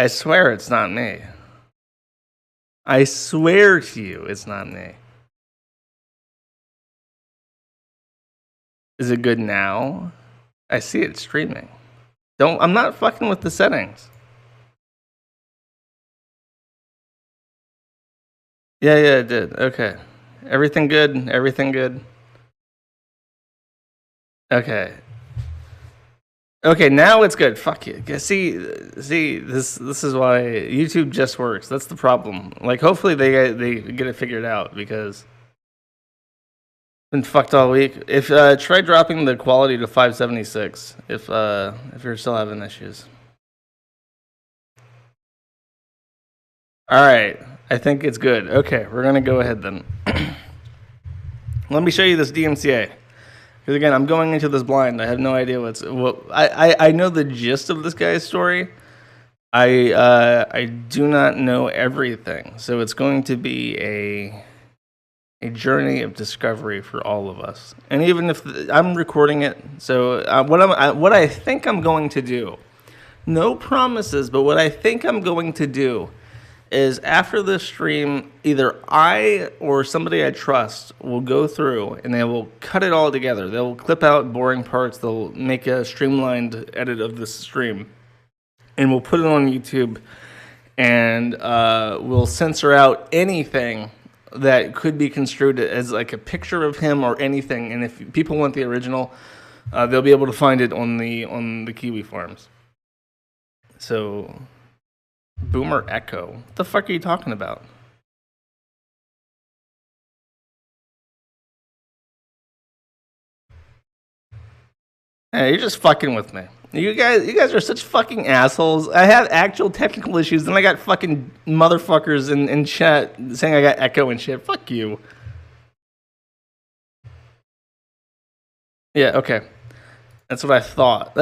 I swear it's not me. I swear to you, it's not me. Is it good now? I see it streaming. I'm not fucking with the settings. Yeah, it did. Okay. Everything good? Everything good? Okay. Okay, now it's good. Fuck you. See, this is why YouTube just works. That's the problem. Like, hopefully they get it figured out, because been fucked all week. If try dropping the quality to 576 if you're still having issues. All right, I think it's good. Okay, we're gonna go ahead then. Let me show you this DMCA. Because again, I'm going into this blind. I have no idea I know the gist of this guy's story. I do not know everything, so it's going to be a journey of discovery for all of us. And even if I'm recording it, so what I think I'm going to do, no promises, but what I think I'm going to do is, after this stream, either I or somebody I trust will go through and they will cut it all together. They'll clip out boring parts. They'll make a streamlined edit of this stream, and we'll put it on YouTube, and we'll censor out anything that could be construed as like a picture of him or anything. And if people want the original, they'll be able to find it on the Kiwi Farms. So, Boomer Echo. What the fuck are you talking about? Hey, you're just fucking with me. You guys are such fucking assholes. I have actual technical issues, and I got fucking motherfuckers in chat saying I got echo and shit. Fuck you. Yeah, okay. That's what I thought.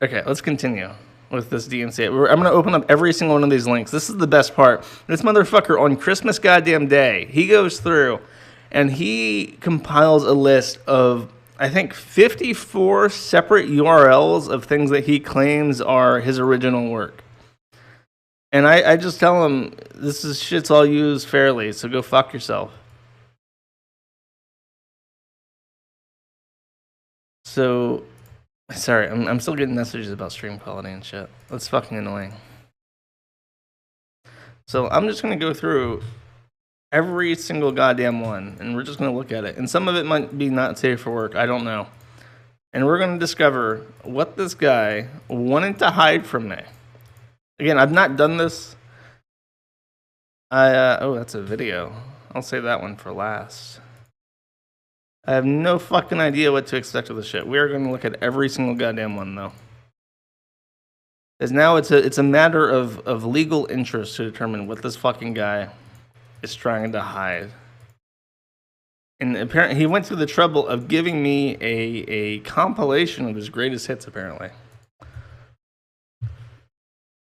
Okay, let's continue with this DMCA. I'm going to open up every single one of these links. This is the best part. This motherfucker, on Christmas goddamn day, he goes through and he compiles a list of, I think, 54 separate URLs of things that he claims are his original work. And I just tell him, shit's all used fairly, so go fuck yourself. So, sorry, I'm still getting messages about stream quality and shit. That's fucking annoying. So I'm just going to go through every single goddamn one, and we're just going to look at it. And some of it might be not safe for work. I don't know. And we're going to discover what this guy wanted to hide from me. Again, I've not done this. Oh, that's a video. I'll save that one for last. I have no fucking idea what to expect with this shit. We are going to look at every single goddamn one, though. Because now it's a matter of legal interest to determine what this fucking guy is trying to hide. And apparently, he went through the trouble of giving me a compilation of his greatest hits, apparently.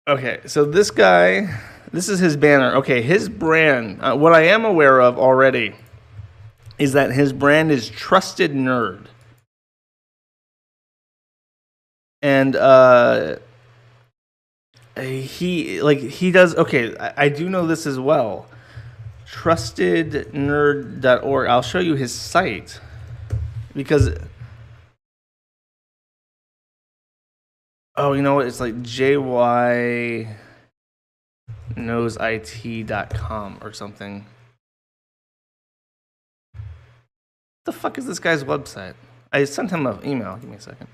Okay, so this guy, this is his banner. Okay, his brand, what I am aware of already is that his brand is Trusted Nerd. And he does, okay, I do know this as well. Trustednerd.org. I'll show you his site, because you know what? It's like jyknowsit.com or something. What the fuck is this guy's website? I sent him an email. Give me a second.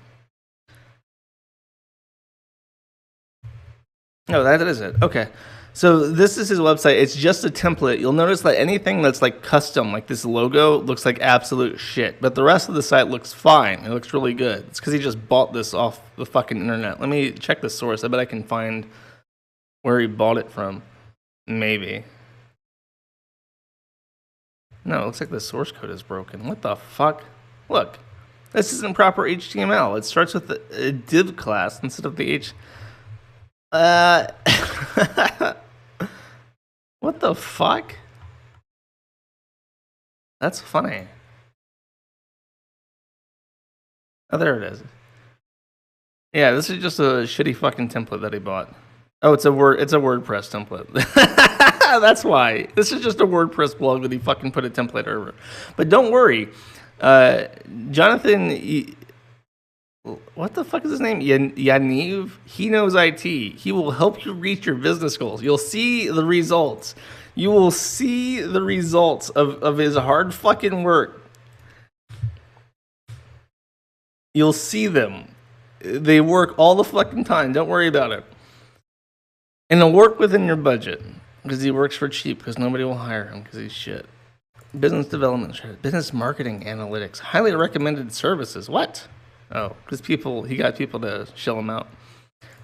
No, that is it. Okay. So this is his website. It's just a template. You'll notice that anything that's like custom, like this logo, looks like absolute shit. But the rest of the site looks fine. It looks really good. It's because he just bought this off the fucking internet. Let me check the source. I bet I can find where he bought it from. Maybe. No, it looks like the source code is broken. What the fuck? Look, this isn't proper HTML. It starts with a div class instead of the H. What the fuck? That's funny. Oh, there it is. Yeah, this is just a shitty fucking template that he bought. Oh, it's a WordPress template. That's why. This is just a WordPress blog that he fucking put a template over. But don't worry, Jonathan. What the fuck is his name? Yaniv. He knows IT. He will help you reach your business goals. You'll see the results. You will see the results of his hard fucking work. You'll see them. They work all the fucking time. Don't worry about it. And they'll work within your budget because he works for cheap because nobody will hire him because he's shit. Business development, business marketing analytics, highly recommended services. What? Oh, because he got people to shell him out.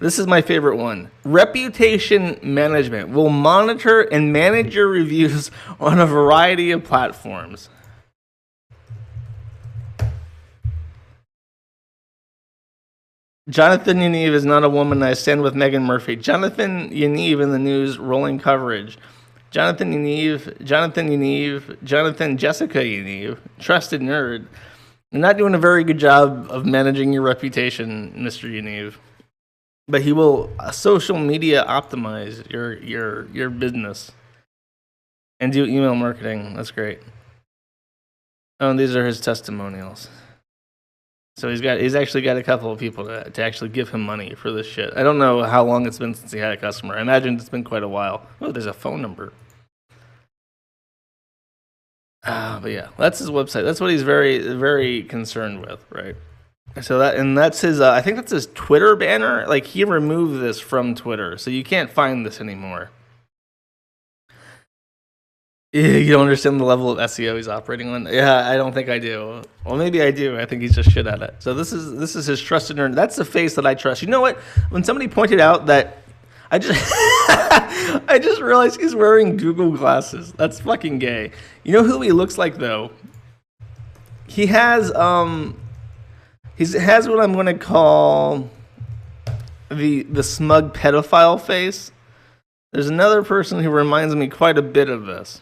This is my favorite one. Reputation management will monitor and manage your reviews on a variety of platforms. Jonathan Yaniv is not a woman. I stand with Meghan Murphy. Jonathan Yaniv in the news, rolling coverage. Jonathan Jessica Yaniv, trusted nerd. You're not doing a very good job of managing your reputation, Mr. Yaniv. But he will social media optimize your business and do email marketing. That's great. Oh, and these are his testimonials. So he's actually got a couple of people to actually give him money for this shit. I don't know how long it's been since he had a customer. I imagine it's been quite a while. Oh, there's a phone number. But yeah, that's his website. That's what he's very, very concerned with, right? So that's his. I think that's his Twitter banner. Like he removed this from Twitter, so you can't find this anymore. You don't understand the level of SEO he's operating on. Yeah, I don't think I do. Well, maybe I do. I think he's just shit at it. So this is his trusted nerd. That's the face that I trust. You know what? When somebody pointed out that I just realized he's wearing Google glasses. That's fucking gay. You know who he looks like though? He has what I'm going to call the smug pedophile face. There's another person who reminds me quite a bit of this.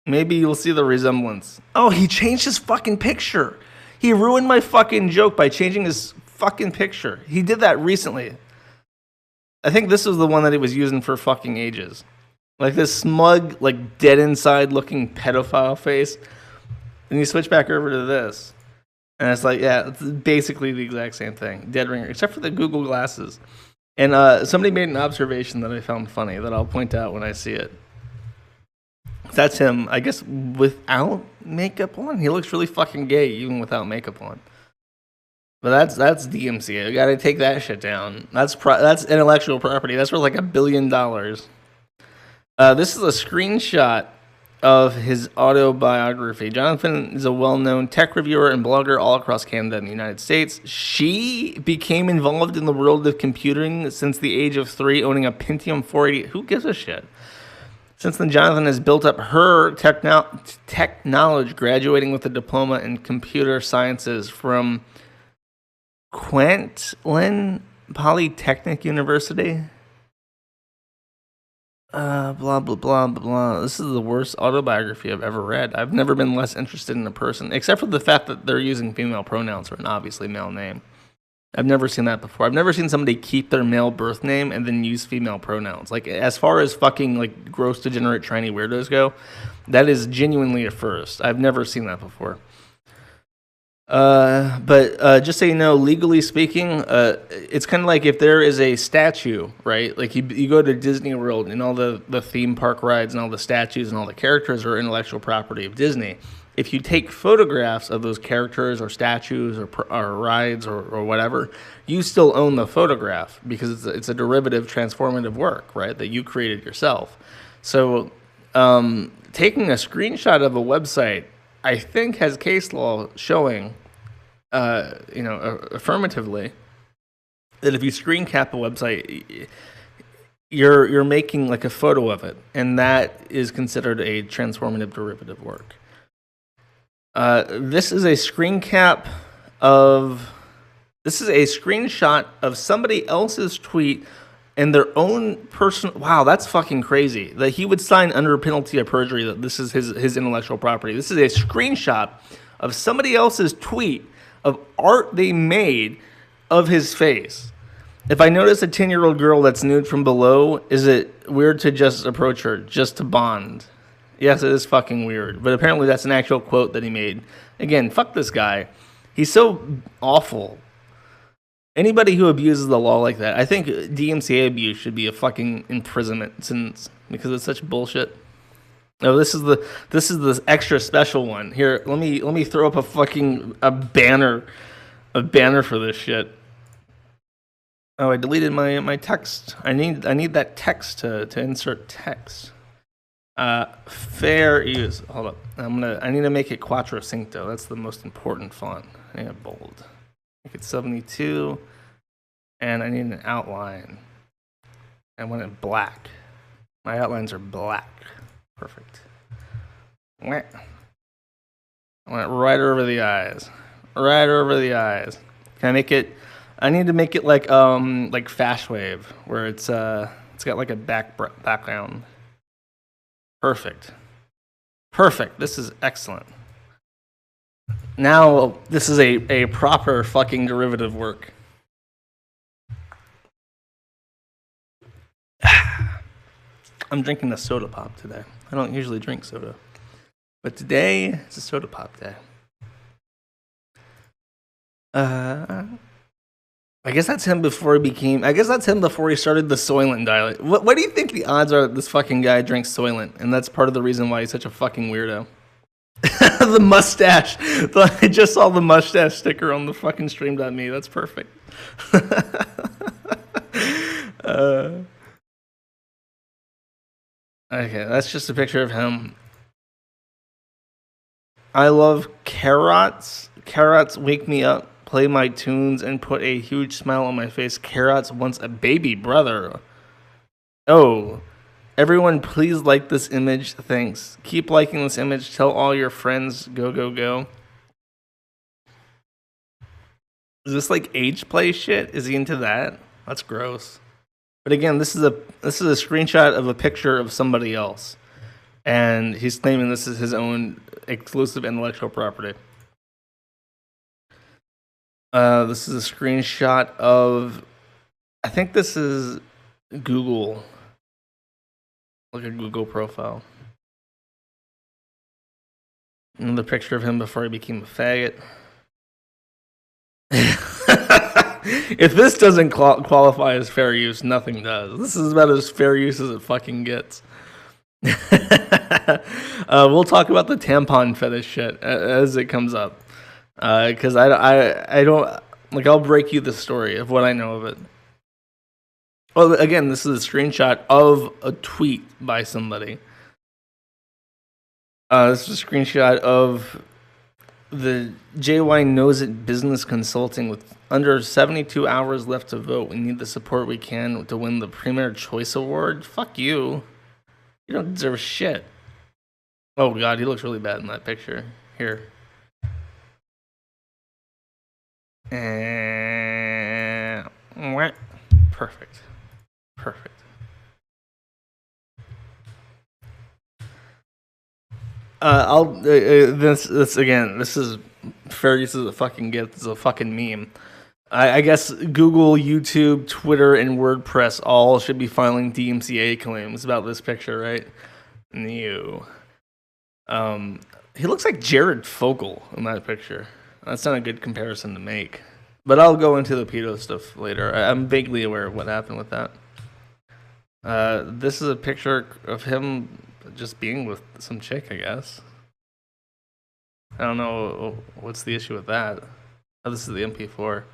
Maybe you'll see the resemblance. Oh, he changed his fucking picture. He ruined my fucking joke by changing his fucking picture. He did that recently. I think this was the one that he was using for fucking ages. Like this smug, like dead inside looking pedophile face. And you switch back over to this. And it's like, yeah, it's basically the exact same thing. Dead ringer, except for the Google glasses. And somebody made an observation that I found funny that I'll point out when I see it. That's him, I guess, without makeup on. He looks really fucking gay even without makeup on. But that's DMCA. You gotta take that shit down. That's intellectual property. That's worth like $1 billion. This is a screenshot of his autobiography. Jonathan is a well-known tech reviewer and blogger all across Canada and the United States. She became involved in the world of computing since the age of 3, owning a Pentium 480. Who gives a shit? Since then, Jonathan has built up her tech knowledge, graduating with a diploma in computer sciences from Kwantlen Polytechnic University. Blah, blah, blah, blah, blah. This is the worst autobiography I've ever read. I've never been less interested in a person, except for the fact that they're using female pronouns for an obviously male name. I've never seen that before. I've never seen somebody keep their male birth name and then use female pronouns. Like, as far as fucking, like, gross, degenerate, tranny weirdos go, that is genuinely a first. I've never seen that before. But just so you know, legally speaking, it's kind of like if there is a statue, right? Like you go to Disney World and all the theme park rides and all the statues and all the characters are intellectual property of Disney. If you take photographs of those characters or statues or rides or whatever, you still own the photograph because it's a derivative transformative work, right? That you created yourself. So taking a screenshot of a website, I think, has case law showing, affirmatively, that if you screen cap a website, you're making like a photo of it, and that is considered a transformative derivative work. This is a screenshot of somebody else's tweet and their own personal. Wow, that's fucking crazy. That he would sign under penalty of perjury that this is his intellectual property. This is a screenshot of somebody else's tweet of art they made of his face. If I notice a 10-year-old girl that's nude from below, is it weird to just approach her, just to bond? Yes, it is fucking weird. But apparently that's an actual quote that he made. Again, fuck this guy. He's so awful. Anybody who abuses the law like that, I think DMCA abuse should be a fucking imprisonment sentence because it's such bullshit. Oh, this is the extra special one. Here, let me throw up a banner for this shit. Oh, I deleted my text. I need that text to insert text. Fair use. Hold up. I need to make it Quattro Cinco. That's the most important font. I need it bold. Make it 72. And I need an outline. I want it black. My outlines are black. Perfect. I want it right over the eyes. Right over the eyes. Can I make it? I need to make it like Fast Wave, where it's got like a background. Perfect. Perfect. This is excellent. Now this is a proper fucking derivative work. I'm drinking a soda pop today. I don't usually drink soda, but today it's a soda pop day. I guess that's him before he started the Soylent diet. What do you think the odds are that this fucking guy drinks Soylent, and that's part of the reason why he's such a fucking weirdo? The mustache. I just saw the mustache sticker on the fucking stream.me. That's perfect. Okay, that's just a picture of him. I love carrots. Carrots wake me up, play my tunes, and put a huge smile on my face. Carrots wants a baby brother. Oh, everyone please like this image. Thanks. Keep liking this image. Tell all your friends. Go, go, go. Is this like age play shit? Is he into that? That's gross. But again, this is a screenshot of a picture of somebody else, and he's claiming this is his own exclusive intellectual property. This is a screenshot of, I think this is Google, like a Google profile. Another picture of him before he became a faggot. If this doesn't qualify as fair use, nothing does. This is about as fair use as it fucking gets. We'll talk about the tampon fetish shit as it comes up, because I don't like. I'll break you the story of what I know of it. Well, again, this is a screenshot of a tweet by somebody. This is a screenshot of the JY Knows It Business Consulting with under 72 hours left to vote. We need the support we can to win the Premier Choice Award. Fuck you. You don't deserve shit. Oh god, he looks really bad in that picture. Here. Perfect. Perfect. This again. This is fair use as a fucking gift. This is a fucking meme. I guess Google, YouTube, Twitter, and WordPress all should be filing DMCA claims about this picture, right? New. He looks like Jared Fogle in that picture. That's not a good comparison to make. But I'll go into the pedo stuff later. I'm vaguely aware of what happened with that. This is a picture of him just being with some chick, I guess. I don't know what's the issue with that. Oh, this is the MP4.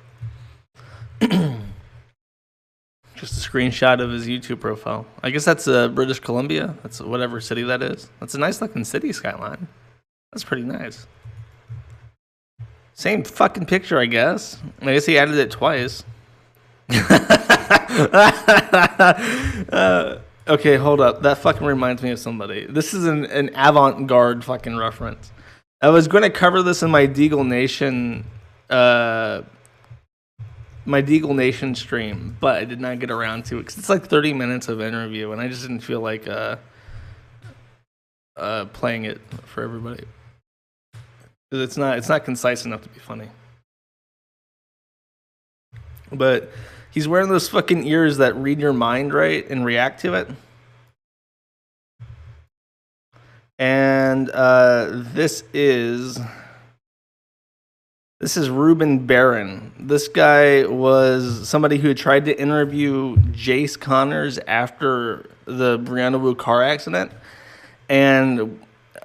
Just a screenshot of his YouTube profile. I guess that's British Columbia. That's whatever city that is. That's a nice looking city skyline. That's pretty nice. Same fucking picture, I guess. I guess he added it twice. Okay, hold up. That fucking reminds me of somebody. This is an avant-garde fucking reference. I was going to cover this in my Deagle Nation stream, but I did not get around to it because it's like 30 minutes of interview, and I just didn't feel like playing it for everybody. It's not concise enough to be funny. But He's wearing those fucking ears that read your mind, right, and react to it. And this is Ruben Barron. This guy was somebody who tried to interview Jace Connors after the Brianna Wu car accident, and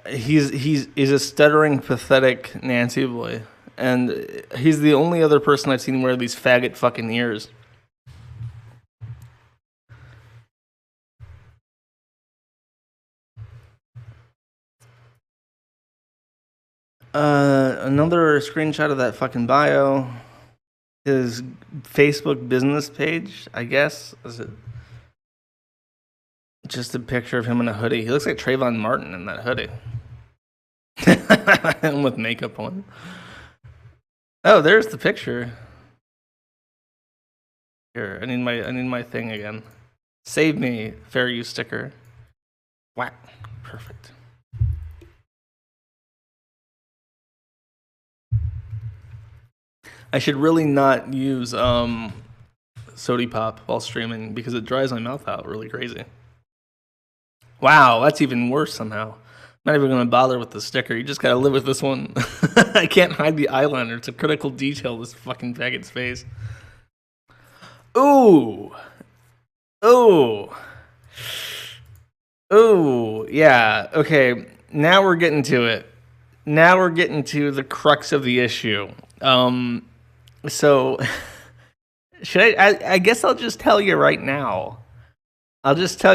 he's a stuttering, pathetic Nancy boy, and he's the only other person I've seen wear these faggot fucking ears. Another screenshot of that fucking bio. His Facebook business page, I guess. Is it just a picture of him in a hoodie? He looks like Trayvon Martin in that hoodie. And with makeup on. Oh, there's the picture. Here, I need my thing again. Save me, fair use sticker. Whack. Perfect. I should really not use Sody Pop while streaming because it dries my mouth out really crazy. Wow, that's even worse somehow. I'm not even going to bother with the sticker. You just got to live with this one. I can't hide the eyeliner. It's a critical detail, this fucking faggot's face. Ooh. Ooh. Ooh. Yeah. Okay. Now we're getting to it. Now we're getting to the crux of the issue. So, should I guess I'll just tell you right now. Jonathan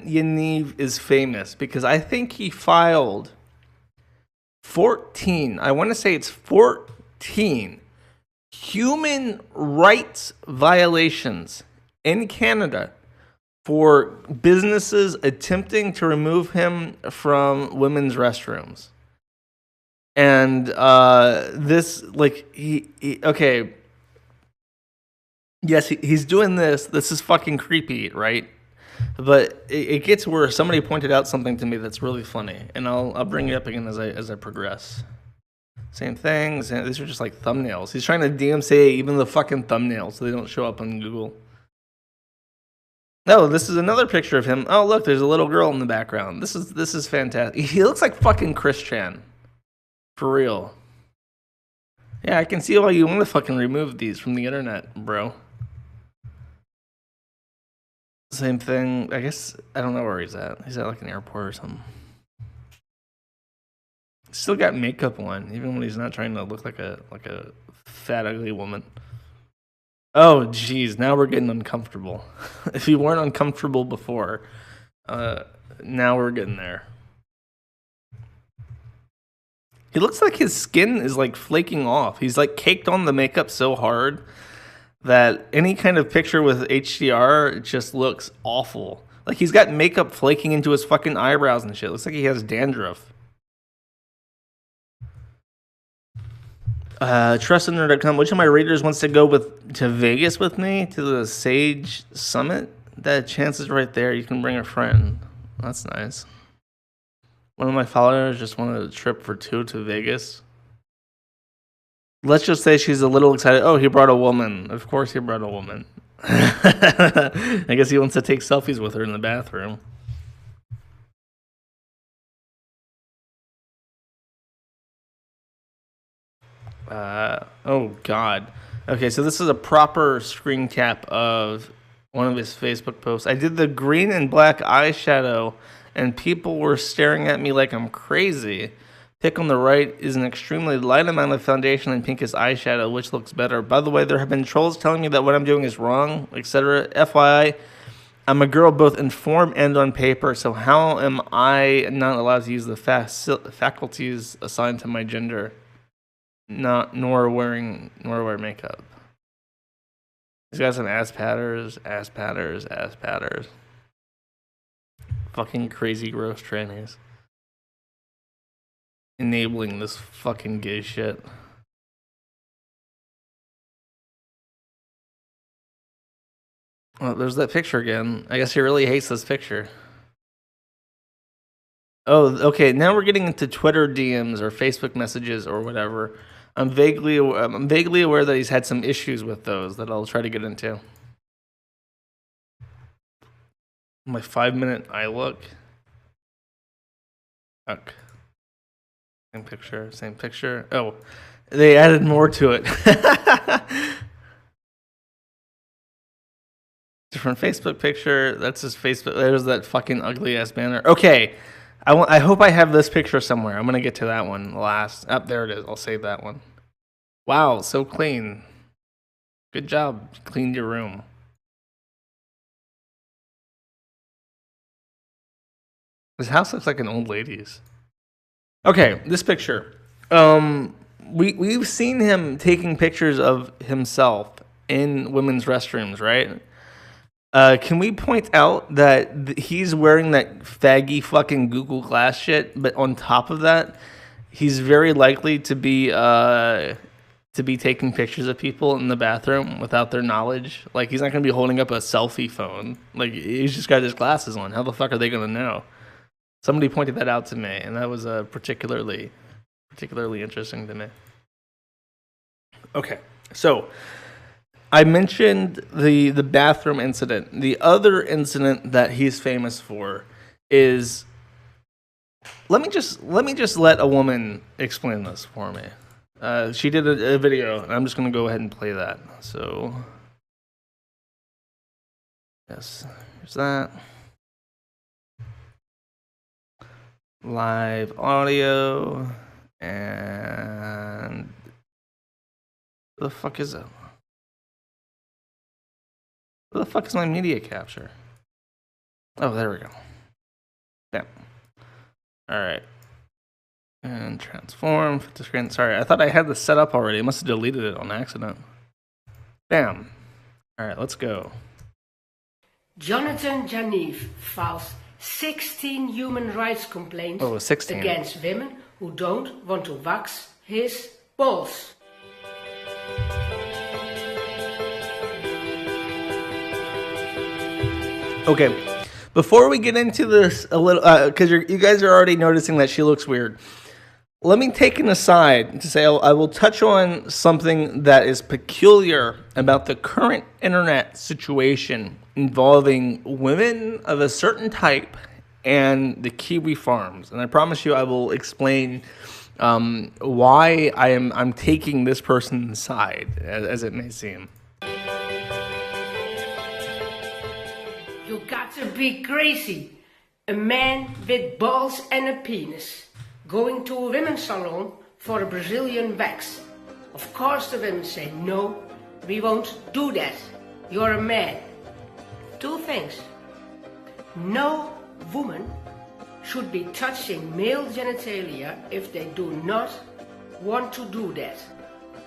Yaniv is famous because I think he filed 14, I want to say it's 14 human rights violations in Canada for businesses attempting to remove him from women's restrooms. And this, like, okay. Yes, he's doing this. This is fucking creepy, right? But it gets worse. Somebody pointed out something to me that's really funny, and I'll bring it up again as I progress. Same things. These are just like thumbnails. He's trying to DMCA even the fucking thumbnails so they don't show up on Google. No, this is another picture of him. Oh, look, there's a little girl in the background. This is fantastic. He looks like fucking Chris Chan. For real. Yeah, I can see why you want to fucking remove these from the internet, bro. Same thing. I guess I don't know where he's at. He's at like an airport or something. Still got makeup on, even when he's not trying to look like a fat ugly woman. Oh, geez, now we're getting uncomfortable. If you weren't uncomfortable before, now we're getting there. He looks like his skin is like flaking off. He's like caked on the makeup so hard that any kind of picture with HDR just looks awful. Like he's got makeup flaking into his fucking eyebrows and shit. Looks like he has dandruff. Trustinner.com. Which of my readers wants to go to Vegas with me to the Sage Summit? That chance is right there. You can bring a friend. That's nice. One of my followers just wanted a trip for 2 to Vegas. Let's just say she's a little excited. Oh, he brought a woman. Of course he brought a woman. I guess he wants to take selfies with her in the bathroom. Oh, God. Okay, so this is a proper screen cap of one of his Facebook posts. I did the green and black eyeshadow, and people were staring at me like I'm crazy. Pick on the right is an extremely light amount of foundation and pinkest eyeshadow, which looks better. By the way, there have been trolls telling me that what I'm doing is wrong, etc. FYI, I'm a girl both in form and on paper, so how am I not allowed to use the faculties assigned to my gender? Nor wear makeup. He's got some ass patters. Fucking crazy gross trannies. Enabling this fucking gay shit. Well, there's that picture again. I guess he really hates this picture. Oh, okay. Now we're getting into Twitter DMs or Facebook messages or whatever. I'm vaguely aware that he's had some issues with those that I'll try to get into. My 5-minute eye look. Okay. Same picture. Oh, they added more to it. Different Facebook picture. That's his Facebook. There's that fucking ugly ass banner. Okay. I hope I have this picture somewhere. I'm going to get to that one last. There it is. I'll save that one. Wow, so clean. Good job. Cleaned your room. His house looks like an old lady's. Okay, this picture. We've seen him taking pictures of himself in women's restrooms, right? Can we point out that he's wearing that faggy fucking Google Glass shit, but on top of that, he's very likely to be taking pictures of people in the bathroom without their knowledge. Like, he's not going to be holding up a selfie phone. Like, he's just got his glasses on. How the fuck are they going to know? Somebody pointed that out to me, and that was particularly interesting to me. Okay, so I mentioned the bathroom incident. The other incident that he's famous for is, let me just let a woman explain this for me. She did a video, and I'm just going to go ahead and play that. So, yes, here's that. Live audio, and what the fuck is it? What the fuck is my media capture? Oh, there we go. Damn. All right. And transform, fit to screen. Sorry, I thought I had this set up already. I must have deleted it on accident. Damn. All right, let's go. Jonathan Yaniv files 16 human rights complaints against women who don't want to wax his balls. Okay, before we get into this a little, because you guys are already noticing that she looks weird, let me take an aside to say I will touch on something that is peculiar about the current internet situation involving women of a certain type and the Kiwi Farms. And I promise you I will explain why I'm taking this person's side, as it may seem. You got to be crazy. A man with balls and a penis going to a women's salon for a Brazilian wax. Of course the women say, no, we won't do that. You're a man. Two things. No woman should be touching male genitalia if they do not want to do that.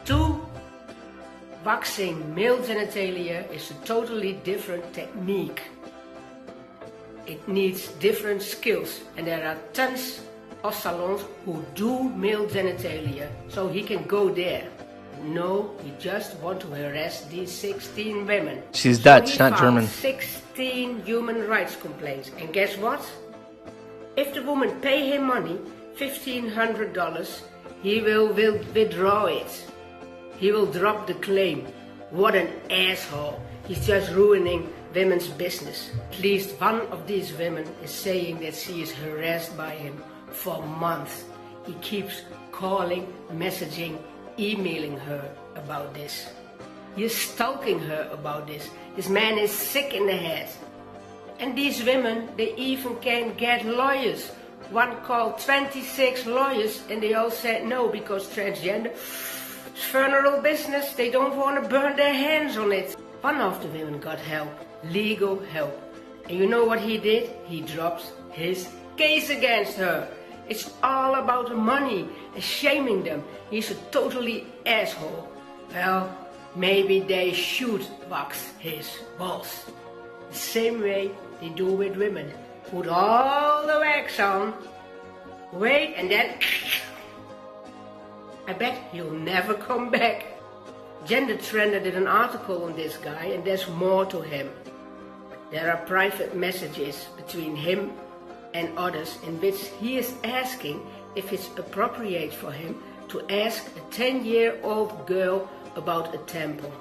Two, waxing male genitalia is a totally different technique. It needs different skills, and there are tons of salons who do male genitalia, so he can go there. No, we just want to harass these 16 women. She's Dutch, not German. 16 human rights complaints, and guess what? If the woman pay him money, $1,500, he will withdraw it. He will drop the claim. What an asshole. He's just ruining women's business. At least one of these women is saying that she is harassed by him for months. He keeps calling, messaging, emailing her about this. He is stalking her about this. This man is sick in the head. And these women, they even can get lawyers. One called 26 lawyers and they all said no because transgender is funeral business. They don't want to burn their hands on it. One of the women got help, legal help. And you know what he did? He drops his case against her. It's all about the money and shaming them. He's a totally asshole. Well, maybe they should wax his balls. The same way they do with women. Put all the wax on, wait, and then I bet he'll never come back. Gender Trender did an article on this guy, and there's more to him. There are private messages between him and others in which he is asking if it's appropriate for him to ask a 10-year-old girl about a tampon.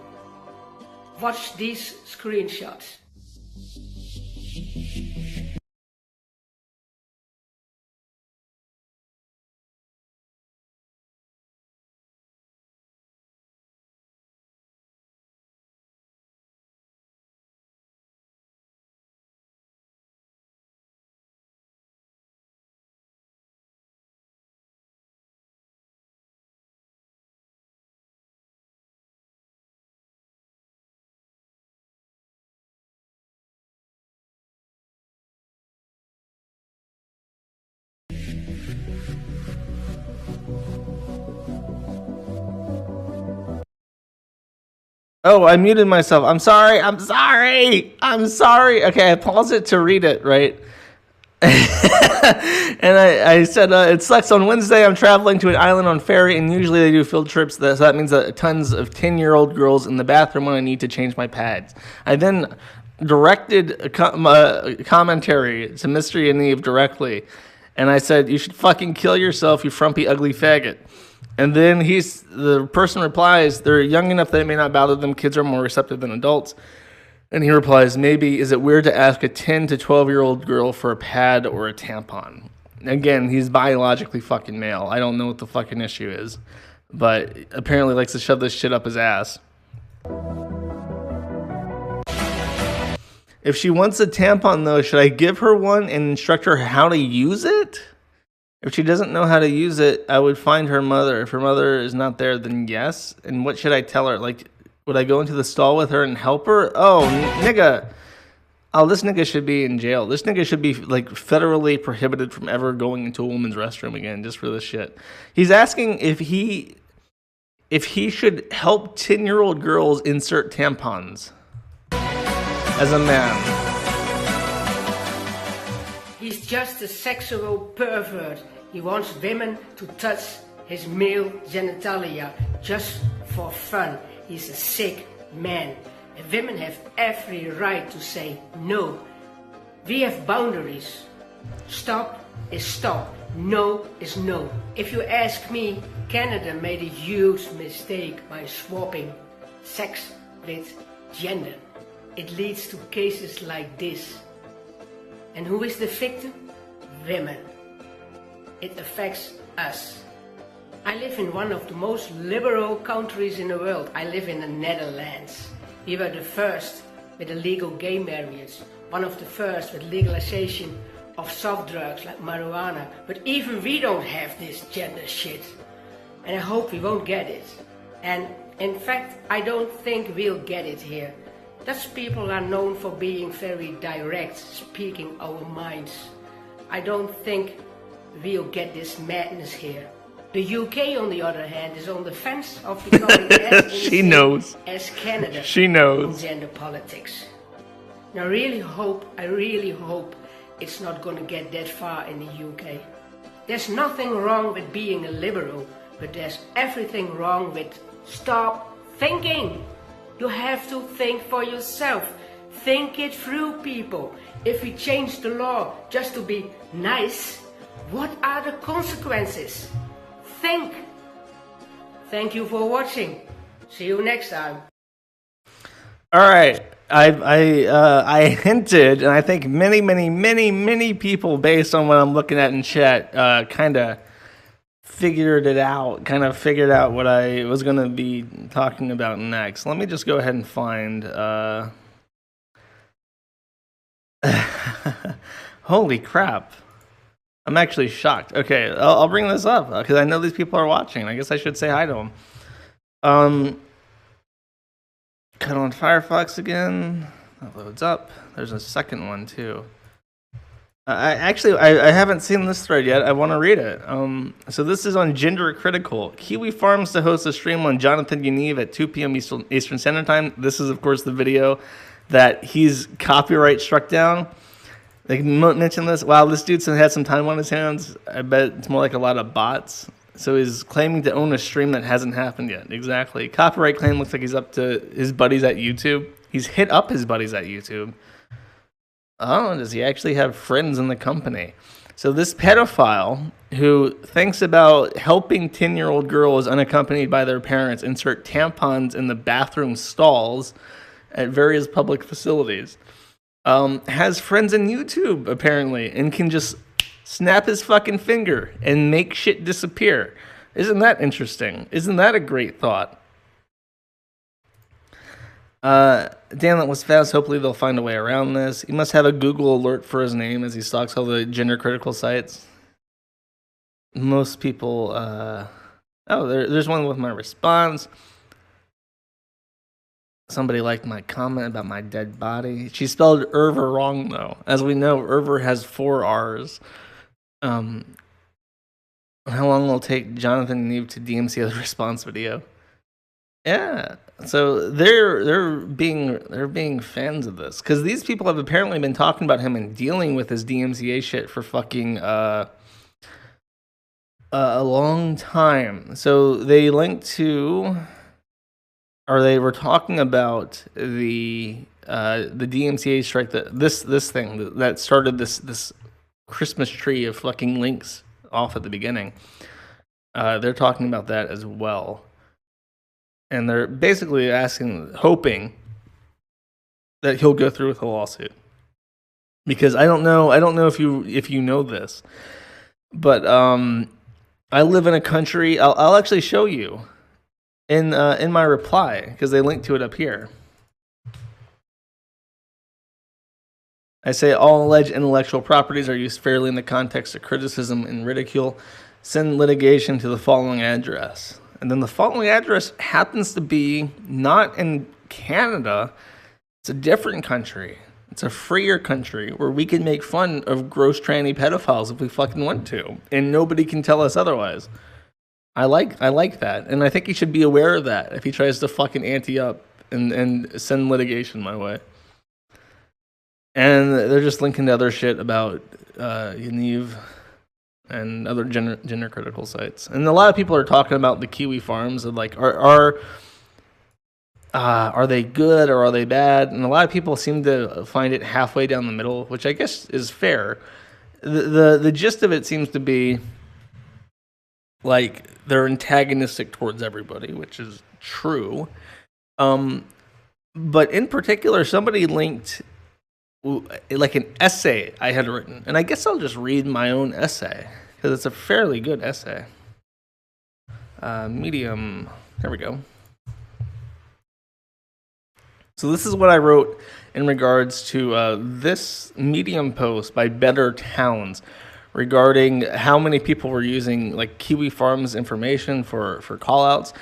Watch these screenshots. Oh, I muted myself. I'm sorry. Okay, I paused it to read it, right? And I said, it sucks. On Wednesday, I'm traveling to an island on ferry, and usually they do field trips. So that means that tons of 10-year-old girls in the bathroom when I need to change my pads. I then directed a commentary to Mystery Yaniv directly, and I said, you should fucking kill yourself, you frumpy, ugly faggot. And then the person replies, they're young enough that it may not bother them. Kids are more receptive than adults. And he replies, maybe, is it weird to ask a 10 to 12-year-old girl for a pad or a tampon? Again, he's biologically fucking male. I don't know what the fucking issue is. But apparently likes to shove this shit up his ass. If she wants a tampon, though, should I give her one and instruct her how to use it? If she doesn't know how to use it, I would find her mother. If her mother is not there, then yes. And what should I tell her? Like, would I go into the stall with her and help her? Oh, nigga. Oh, this nigga should be in jail. This nigga should be, like, federally prohibited from ever going into a woman's restroom again just for this shit. He's asking if he should help 10-year-old girls insert tampons as a man. He's just a sexual pervert. He wants women to touch his male genitalia just for fun. He's a sick man. And women have every right to say no. We have boundaries. Stop is stop. No is no. If you ask me, Canada made a huge mistake by swapping sex with gender. It leads to cases like this. And who is the victim? Women. It affects us. I live in one of the most liberal countries in the world. I live in the Netherlands. We were the first with illegal gay marriage. One of the first with legalization of soft drugs like marijuana. But even we don't have this gender shit. And I hope we won't get it. And in fact, I don't think we'll get it here. Dutch people are known for being very direct, speaking our minds. I don't think we'll get this madness here. The UK, on the other hand, is on the fence of becoming as she knows as Canada. She knows on gender politics. And I really hope it's not going to get that far in the UK. There's nothing wrong with being a liberal, but there's everything wrong with stop thinking. You have to think for yourself. Think it through, people. If we change the law just to be nice, what are the consequences? Think. Thank you for watching. See you next time. All right. I hinted, and I think many people, based on what I'm looking at in chat, kind of figured out what I was going to be talking about next. Let me just go ahead and find holy crap. I'm actually shocked. Okay, I'll bring this up because I know these people are watching. I guess I should say hi to them. Cut on Firefox again. That loads up. There's a second one too. I haven't seen this thread yet. I want to read it. So this is on Gender Critical. Kiwi Farms to host a stream on Jonathan Yaniv at 2 p.m. Eastern Standard Time. This is, of course, the video that he's copyright struck down. They mentioned this. Wow, this dude's had some time on his hands. I bet it's more like a lot of bots. So he's claiming to own a stream that hasn't happened yet. Exactly. Copyright claim looks like he's up to his buddies at YouTube. He's hit up his buddies at YouTube. Oh, does he actually have friends in the company? So this pedophile who thinks about helping 10-year-old girls unaccompanied by their parents insert tampons in the bathroom stalls at various public facilities has friends in YouTube, apparently, and can just snap his fucking finger and make shit disappear. Isn't that interesting? Isn't that a great thought? Damn, that was fast. Hopefully they'll find a way around this. He must have a Google alert for his name as he stalks all the gender critical sites. Most people, there's one with my response. Somebody liked my comment about my dead body. She spelled Irver wrong, though. As we know, Irver has 4 R's. How long will it take Jonathan and Eve to DMCA the response video? Yeah, so they're being fans of this because these people have apparently been talking about him and dealing with his DMCA shit for fucking a long time. So they linked to, or they were talking about the DMCA strike, this thing that started this Christmas tree of fucking links off at the beginning. They're talking about that as well. And they're basically hoping that he'll go through with a lawsuit. Because I don't know if you know this, but I live in a country. I'll actually show you in my reply because they linked to it up here. I say all alleged intellectual properties are used fairly in the context of criticism and ridicule. Send litigation to the following address. And then the following address happens to be not in Canada. It's a different country. It's a freer country where we can make fun of gross tranny pedophiles if we fucking want to. And nobody can tell us otherwise. I like that. And I think he should be aware of that if he tries to fucking ante up and send litigation my way. And they're just linking to other shit about yaniv and other gender critical sites. And a lot of people are talking about the Kiwi Farms and like are they good or are they bad? And a lot of people seem to find it halfway down the middle, which I guess is fair. The gist of it seems to be like they're antagonistic towards everybody, which is true. But in particular, somebody linked like an essay I had written, and I guess I'll just read my own essay because it's a fairly good essay. Medium, there we go. So this is what I wrote in regards to this Medium post by Better Towns regarding how many people were using like Kiwi Farms information for callouts.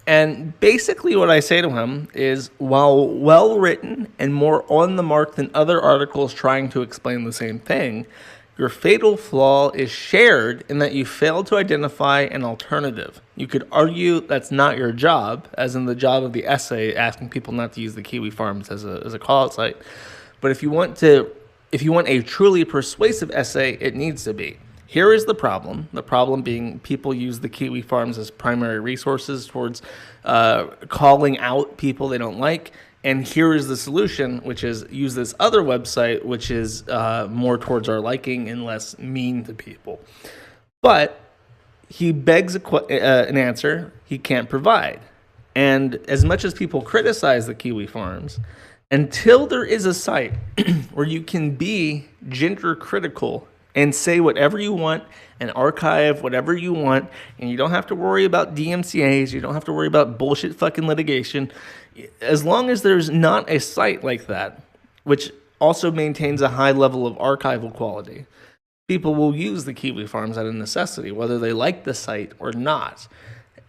And basically what I say to him is, while well-written and more on the mark than other articles trying to explain the same thing, your fatal flaw is shared in that you failed to identify an alternative. You could argue that's not your job, as in the job of the essay asking people not to use the Kiwi Farms as a call-out site. But if you want a truly persuasive essay, it needs to be. Here is the problem being people use the Kiwi Farms as primary resources towards calling out people they don't like. And here is the solution, which is use this other website, which is more towards our liking and less mean to people. But he begs an answer he can't provide. And as much as people criticize the Kiwi Farms, until there is a site where you can be gender critical and say whatever you want and archive whatever you want, and you don't have to worry about DMCAs, you don't have to worry about bullshit fucking litigation. As long as there's not a site like that, which also maintains a high level of archival quality, people will use the Kiwi Farms out of necessity, whether they like the site or not.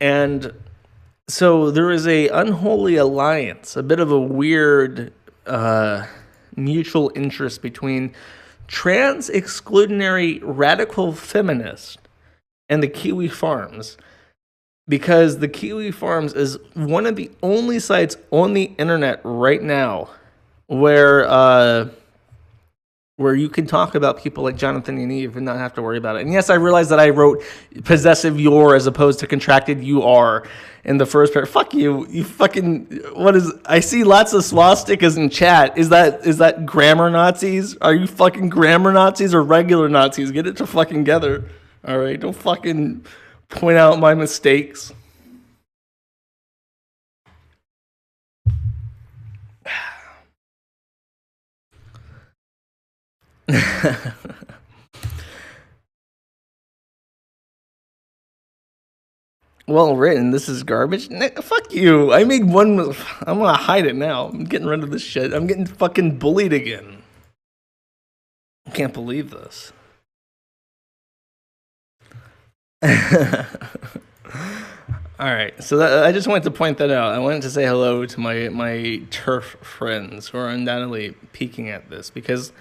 And so there is a unholy alliance, a bit of a weird mutual interest between trans exclusionary radical feminist and the Kiwi Farms, because the Kiwi Farms is one of the only sites on the internet right now where where you can talk about people like Jonathan Yaniv and not have to worry about it. And yes, I realize that I wrote possessive "your" as opposed to contracted "you are" in the first paragraph. Fuck you, you fucking. What is? I see lots of swastikas in chat. Is that grammar Nazis? Are you fucking grammar Nazis or regular Nazis? Get it to fucking together. All right, don't fucking point out my mistakes. Well written. This is garbage. Fuck you. I made one. I'm gonna hide it now. I'm getting rid of this shit. I'm getting fucking bullied again. I can't believe this. All right. So I just wanted to point that out. I wanted to say hello to my turf friends who are undoubtedly peeking at this because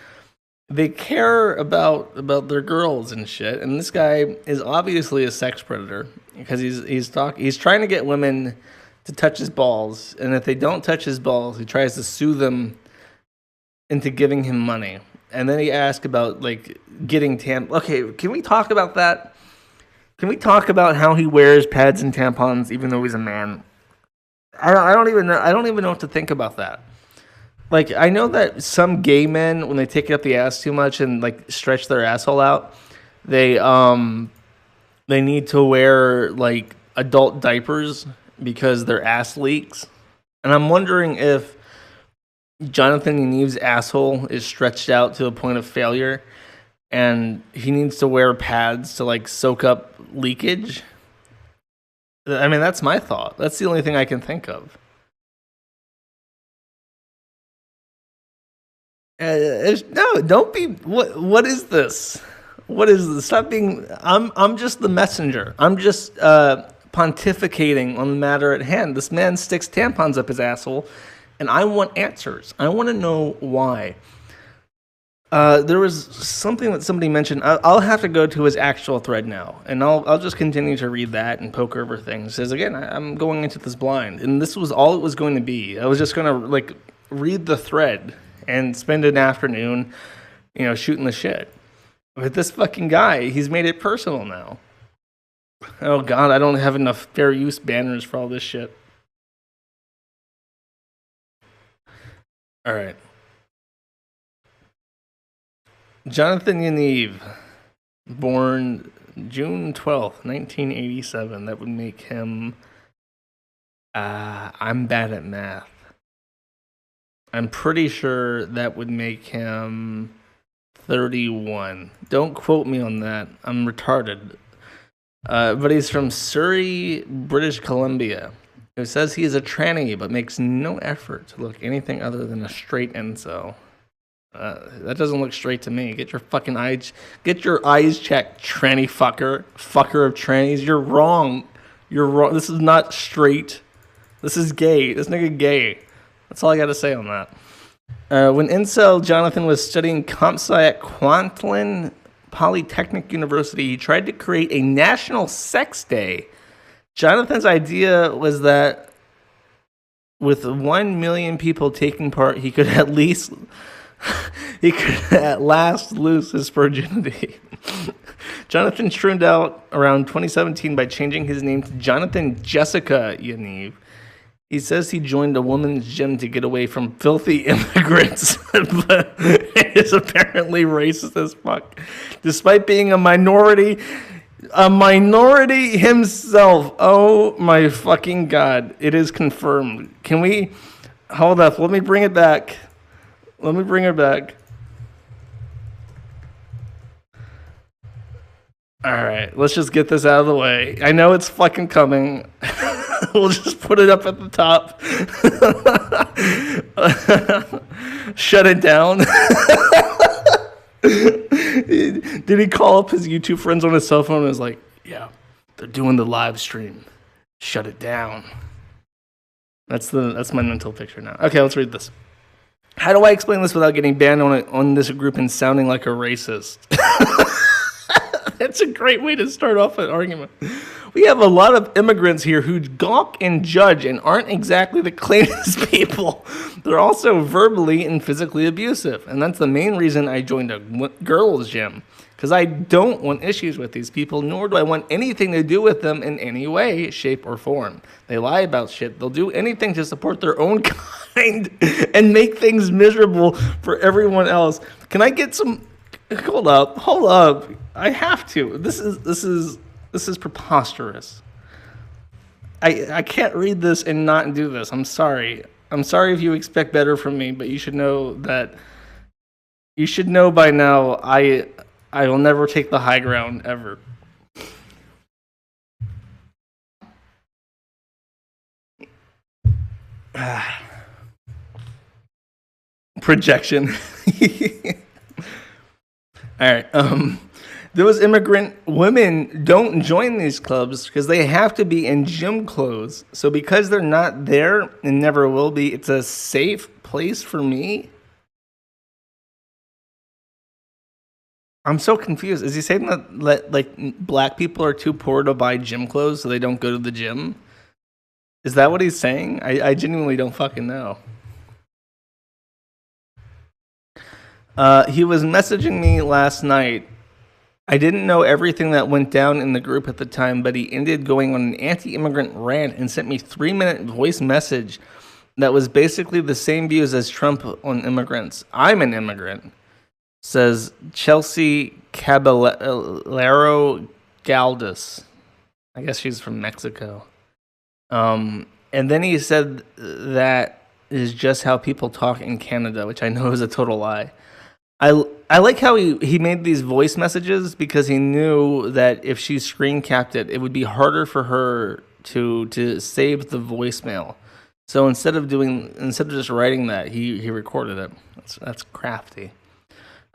they care about their girls and shit. And this guy is obviously a sex predator because he's trying to get women to touch his balls, and if they don't touch his balls, he tries to sue them into giving him money. And then he asks about like getting Okay, can we talk about that? Can we talk about how he wears pads and tampons even though he's a man? I don't even know what to think about that. Like, I know that some gay men, when they take it up the ass too much and like stretch their asshole out, they need to wear like adult diapers because their ass leaks. And I'm wondering if Jonathan Yaniv's asshole is stretched out to a point of failure and he needs to wear pads to like soak up leakage. I mean, that's my thought. That's the only thing I can think of. No, don't be. What is this? What is this? Stop being. I'm just the messenger. I'm just pontificating on the matter at hand. This man sticks tampons up his asshole, and I want answers. I want to know why. There was something that somebody mentioned. I'll have to go to his actual thread now, and I'll just continue to read that and poke over things. It says again, I'm going into this blind, and this was all it was going to be. I was just going to like read the thread and spend an afternoon, shooting the shit. But this fucking guy, he's made it personal now. Oh God, I don't have enough fair use banners for all this shit. All right. Jonathan Yaniv, born June 12th, 1987. That would make him, I'm bad at math. I'm pretty sure that would make him 31. Don't quote me on that. I'm retarded. But he's from Surrey, British Columbia. It says he is a tranny, but makes no effort to look anything other than a straight incel. That doesn't look straight to me. Get your eyes checked, tranny fucker. Fucker of trannies. You're wrong. You're wrong. This is not straight. This is gay. This nigga gay. That's all I got to say on that. When incel Jonathan was studying comp sci at Kwantlen Polytechnic University, he tried to create a national sex day. Jonathan's idea was that with 1 million people taking part, he could at last lose his virginity. Jonathan turned out around 2017 by changing his name to Jonathan Jessica Yaniv. He says he joined a woman's gym to get away from filthy immigrants, but is apparently racist as fuck. Despite being a minority himself. Oh my fucking God. It is confirmed. Can we hold up? Let me bring it back. Let me bring her back. All right, let's just get this out of the way. I know it's fucking coming. We'll just put it up at the top. Shut it down. Did he call up his YouTube friends on his cell phone and was like, yeah, they're doing the live stream. Shut it down. That's my mental picture now. Okay, let's read this. How do I explain this without getting banned on this group and sounding like a racist? That's a great way to start off an argument. We have a lot of immigrants here who gawk and judge and aren't exactly the cleanest people. They're also verbally and physically abusive. And that's the main reason I joined a girls' gym. Because I don't want issues with these people, nor do I want anything to do with them in any way, shape, or form. They lie about shit. They'll do anything to support their own kind and make things miserable for everyone else. Can I get some... Hold up. I have to. This is preposterous. I can't read this and not do this. I'm sorry. I'm sorry if you expect better from me, but you should know by now I will never take the high ground ever. Projection. All right. Those immigrant women don't join these clubs because they have to be in gym clothes. So because they're not there and never will be, it's a safe place for me. I'm so confused. Is he saying that like black people are too poor to buy gym clothes so they don't go to the gym? Is that what he's saying? I genuinely don't fucking know. He was messaging me last night. I didn't know everything that went down in the group at the time, but he ended going on an anti-immigrant rant and sent me 3-minute voice message that was basically the same views as Trump on immigrants. I'm an immigrant, says Chelsea Caballero Galdas. I guess she's from Mexico. And then he said that is just how people talk in Canada, which I know is a total lie. I like how he made these voice messages because he knew that if she screen capped it, it would be harder for her to save the voicemail. So instead of just writing that, he recorded it. That's crafty.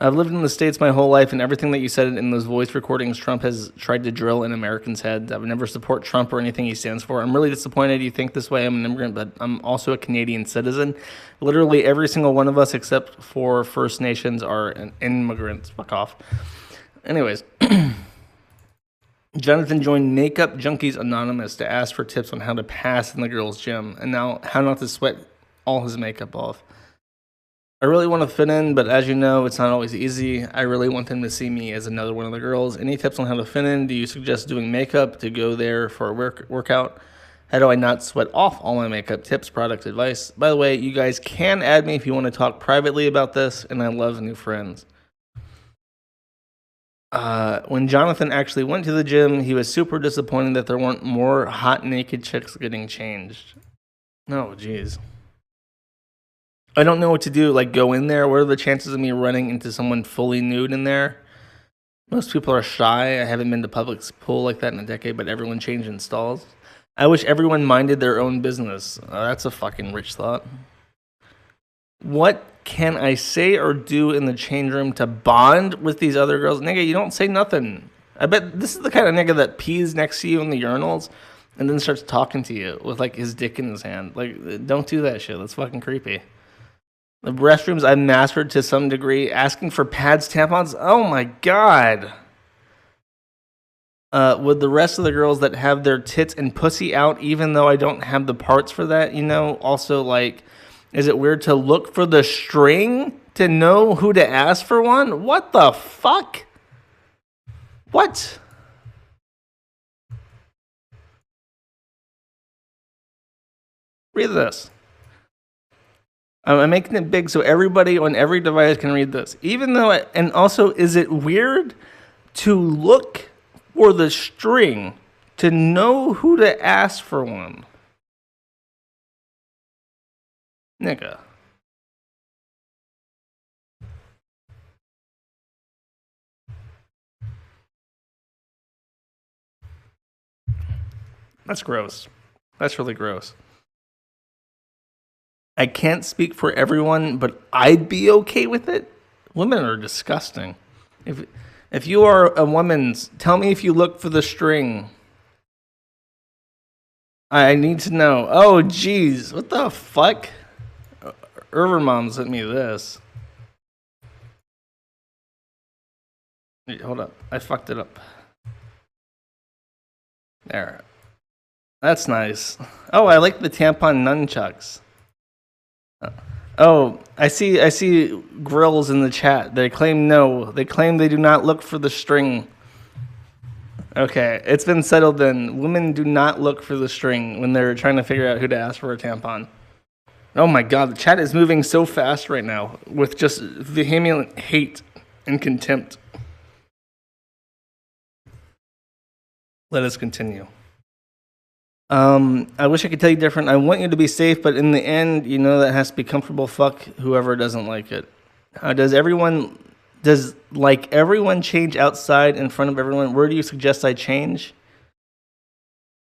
I've lived in the States my whole life, and everything that you said in those voice recordings, Trump has tried to drill in Americans' heads. I would never support Trump or anything he stands for. I'm really disappointed you think this way. I'm an immigrant, but I'm also a Canadian citizen. Literally every single one of us, except for First Nations, are immigrants. Fuck off. Anyways, Jonathan joined Makeup Junkies Anonymous to ask for tips on how to pass in the girls' gym, and now how not to sweat all his makeup off. I really want to fit in, but as you know, it's not always easy. I really want them to see me as another one of the girls. Any tips on how to fit in? Do you suggest doing makeup to go there for a workout? How do I not sweat off all my makeup? Tips, product advice. By the way, you guys can add me if you want to talk privately about this, and I love new friends. When Jonathan actually went to the gym, he was super disappointed that there weren't more hot naked chicks getting changed. Oh, jeez. I don't know what to do. Like, go in there. What are the chances of me running into someone fully nude in there? Most people are shy. I haven't been to public pool like that in a decade, but everyone changed in stalls. I wish everyone minded their own business. That's a fucking rich thought. What can I say or do in the change room to bond with these other girls? Nigga, you don't say nothing. I bet this is the kind of nigga that pees next to you in the urinals and then starts talking to you with, like, his dick in his hand. Like, don't do that shit. That's fucking creepy. The restrooms I've mastered to some degree. Asking for pads, tampons. Oh my god. Would the rest of the girls that have their tits and pussy out, even though I don't have the parts for that, you know? Also, like, is it weird to look for the string to know who to ask for one? What the fuck? What? Read this. I'm making it big so everybody on every device can read this. Even though, and also, is it weird to look for the string to know who to ask for one? Nigga. That's gross. That's really gross. I can't speak for everyone, but I'd be okay with it. Women are disgusting. If you are a woman, tell me if you look for the string. I need to know. Oh, jeez. What the fuck? Mom sent me this. Wait, hold up. I fucked it up. There. That's nice. Oh, I like the tampon nunchucks. Oh, I see grills in the chat. They claim no. They claim they do not look for the string. Okay, it's been settled then. Women do not look for the string when they're trying to figure out who to ask for a tampon. Oh my god, the chat is moving so fast right now with just vehement hate and contempt. Let us continue. I wish I could tell you different. I want you to be safe, but in the end, you know that has to be comfortable. Fuck whoever doesn't like it. Does everyone change outside in front of everyone? Where do you suggest I change?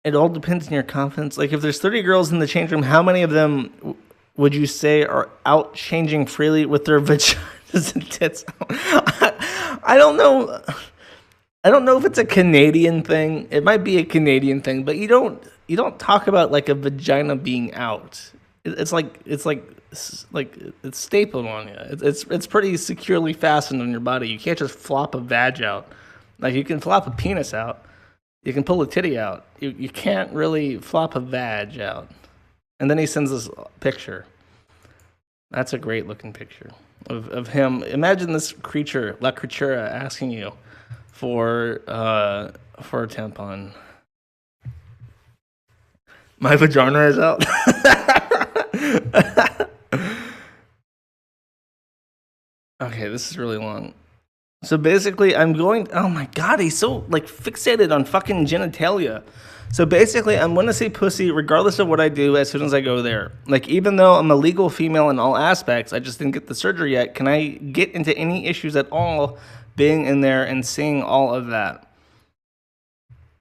It all depends on your confidence. Like, if there's 30 girls in the change room, how many of them would you say are out changing freely with their vaginas and tits? I don't know. I don't know if it's a Canadian thing. It might be a Canadian thing, but you don't talk about like a vagina being out. It's stapled on you. It's pretty securely fastened on your body. You can't just flop a vag out. Like, you can flop a penis out. You can pull a titty out. You can't really flop a vag out. And then he sends this picture. That's a great looking picture of him. Imagine this creature, La Creatura, asking you for a tampon. My vagina is out. Okay, this is really long. So basically, oh my god, he's so like fixated on fucking genitalia. So basically, I'm going to say pussy regardless of what I do as soon as I go there. Like, even though I'm a legal female in all aspects, I just didn't get the surgery yet. Can I get into any issues at all being in there and seeing all of that?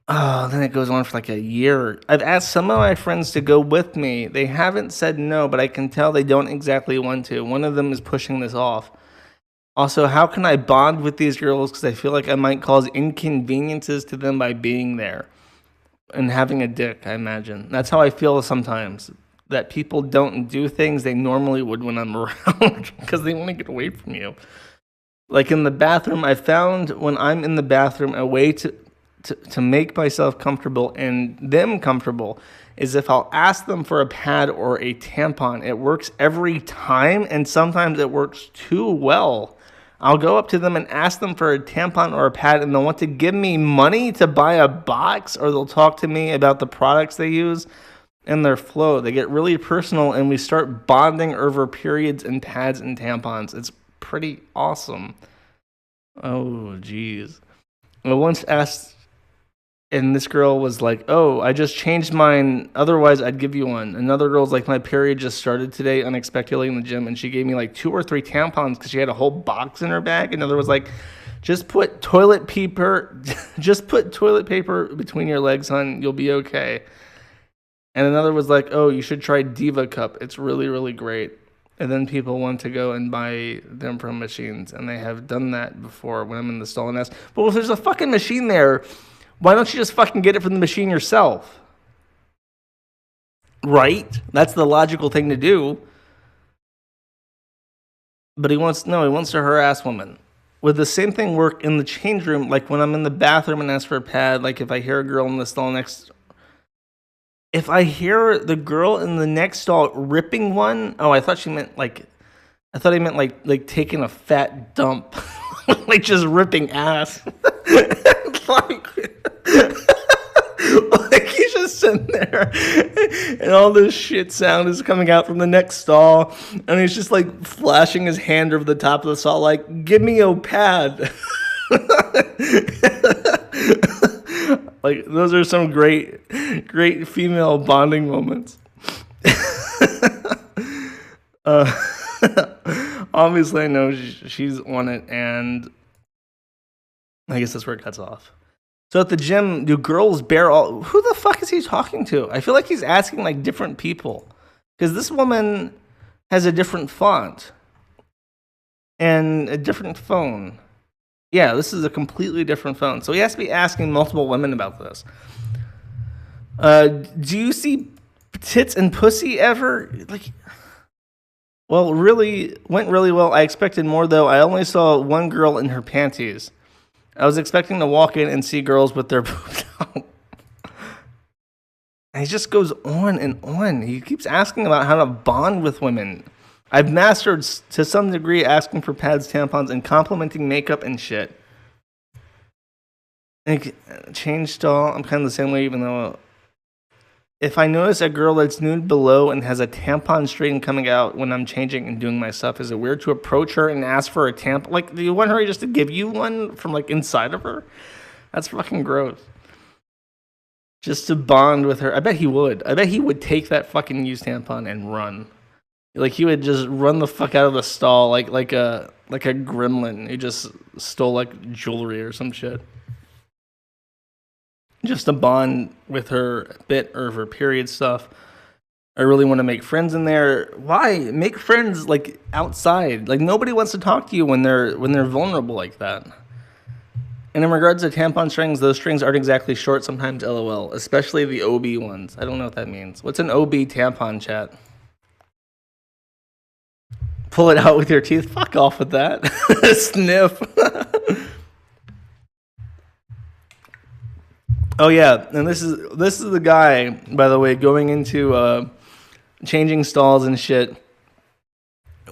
Oh, then it goes on for like a year. I've asked some of my friends to go with me. They haven't said no, but I can tell they don't exactly want to. One of them is pushing this off. Also, how can I bond with these girls? Because I feel like I might cause inconveniences to them by being there and having a dick, I imagine. That's how I feel sometimes, that people don't do things they normally would when I'm around because they want to get away from you. Like in the bathroom, I found when I'm in the bathroom, a way to make myself comfortable and them comfortable is if I'll ask them for a pad or a tampon. It works every time, and sometimes it works too well. I'll go up to them and ask them for a tampon or a pad, and they'll want to give me money to buy a box, or they'll talk to me about the products they use and their flow. They get really personal, and we start bonding over periods and pads and tampons. It's pretty awesome. Oh, geez. I once asked, and this girl was like, oh, I just changed mine. Otherwise, I'd give you one. Another girl's like, my period just started today unexpectedly in the gym, and she gave me like 2 or 3 tampons because she had a whole box in her bag. Another was like, just put toilet paper between your legs, hon. You'll be okay. And another was like, oh, you should try Diva Cup. It's really, really great. And then people want to go and buy them from machines, and they have done that before when I'm in the stall and ask, well, if there's a fucking machine there, why don't you just fucking get it from the machine yourself? Right? That's the logical thing to do. But he wants to harass women. Would the same thing work in the change room? Like when I'm in the bathroom and ask for a pad, like if I hear a girl in the stall next... If I hear the girl in the next stall ripping one... Oh, I thought he meant like taking a fat dump. Like just ripping ass. Like he's just sitting there and all this shit sound is coming out from the next stall, and he's just like flashing his hand over the top of the stall like, give me your pad. Like those are some great female bonding moments. Obviously I know she's on it, and I guess that's where it cuts off. So at the gym, do girls bear all... Who the fuck is he talking to? I feel like he's asking like different people. Because this woman has a different font. And a different phone. Yeah, this is a completely different phone. So he has to be asking multiple women about this. Do you see tits and pussy ever? Like... Well, went really well. I expected more, though. I only saw one girl in her panties. I was expecting to walk in and see girls with their boobs out. he just goes on and on. He keeps asking about how to bond with women. I've mastered, to some degree, asking for pads, tampons, and complimenting makeup and shit. Like, change stall, I'm kind of the same way, even though if I notice a girl that's nude below and has a tampon string coming out when I'm changing and doing my stuff, is it weird to approach her and ask for a tampon? Like, do you want her just to give you one from, like, inside of her? That's fucking gross. Just to bond with her. I bet he would. I bet he would take that fucking used tampon and run. Like, he would just run the fuck out of the stall like a gremlin who just stole, like, jewelry or some shit. Just to bond with her a bit, or her period stuff. I really want to make friends in there. Why? Make friends, like, outside. Like, nobody wants to talk to you when they're vulnerable like that. And in regards to tampon strings, those strings aren't exactly short sometimes, LOL. Especially the OB ones. I don't know what that means. What's an OB tampon, chat? Pull it out with your teeth? Fuck off with that. Sniff. Oh yeah, and this is the guy, by the way, going into changing stalls and shit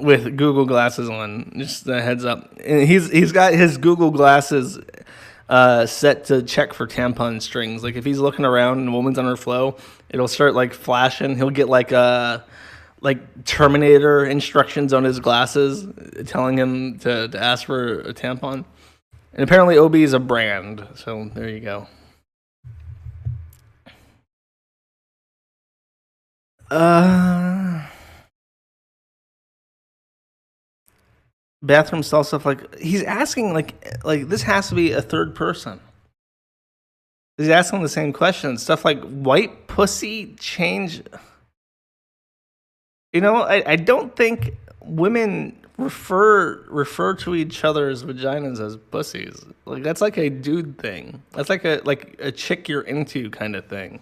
with Google glasses on. Just a heads up. And he's got his Google glasses set to check for tampon strings. Like, if he's looking around and a woman's on her flow, it'll start, like, flashing. He'll get like Terminator instructions on his glasses telling him to ask for a tampon. And apparently OB is a brand, so there you go. Bathroom stall stuff, like, he's asking like this has to be a third person. He's asking the same question. Stuff like white pussy change. You know, I don't think women refer to each other's vaginas as pussies. Like, that's like a dude thing. That's like a chick you're into kind of thing.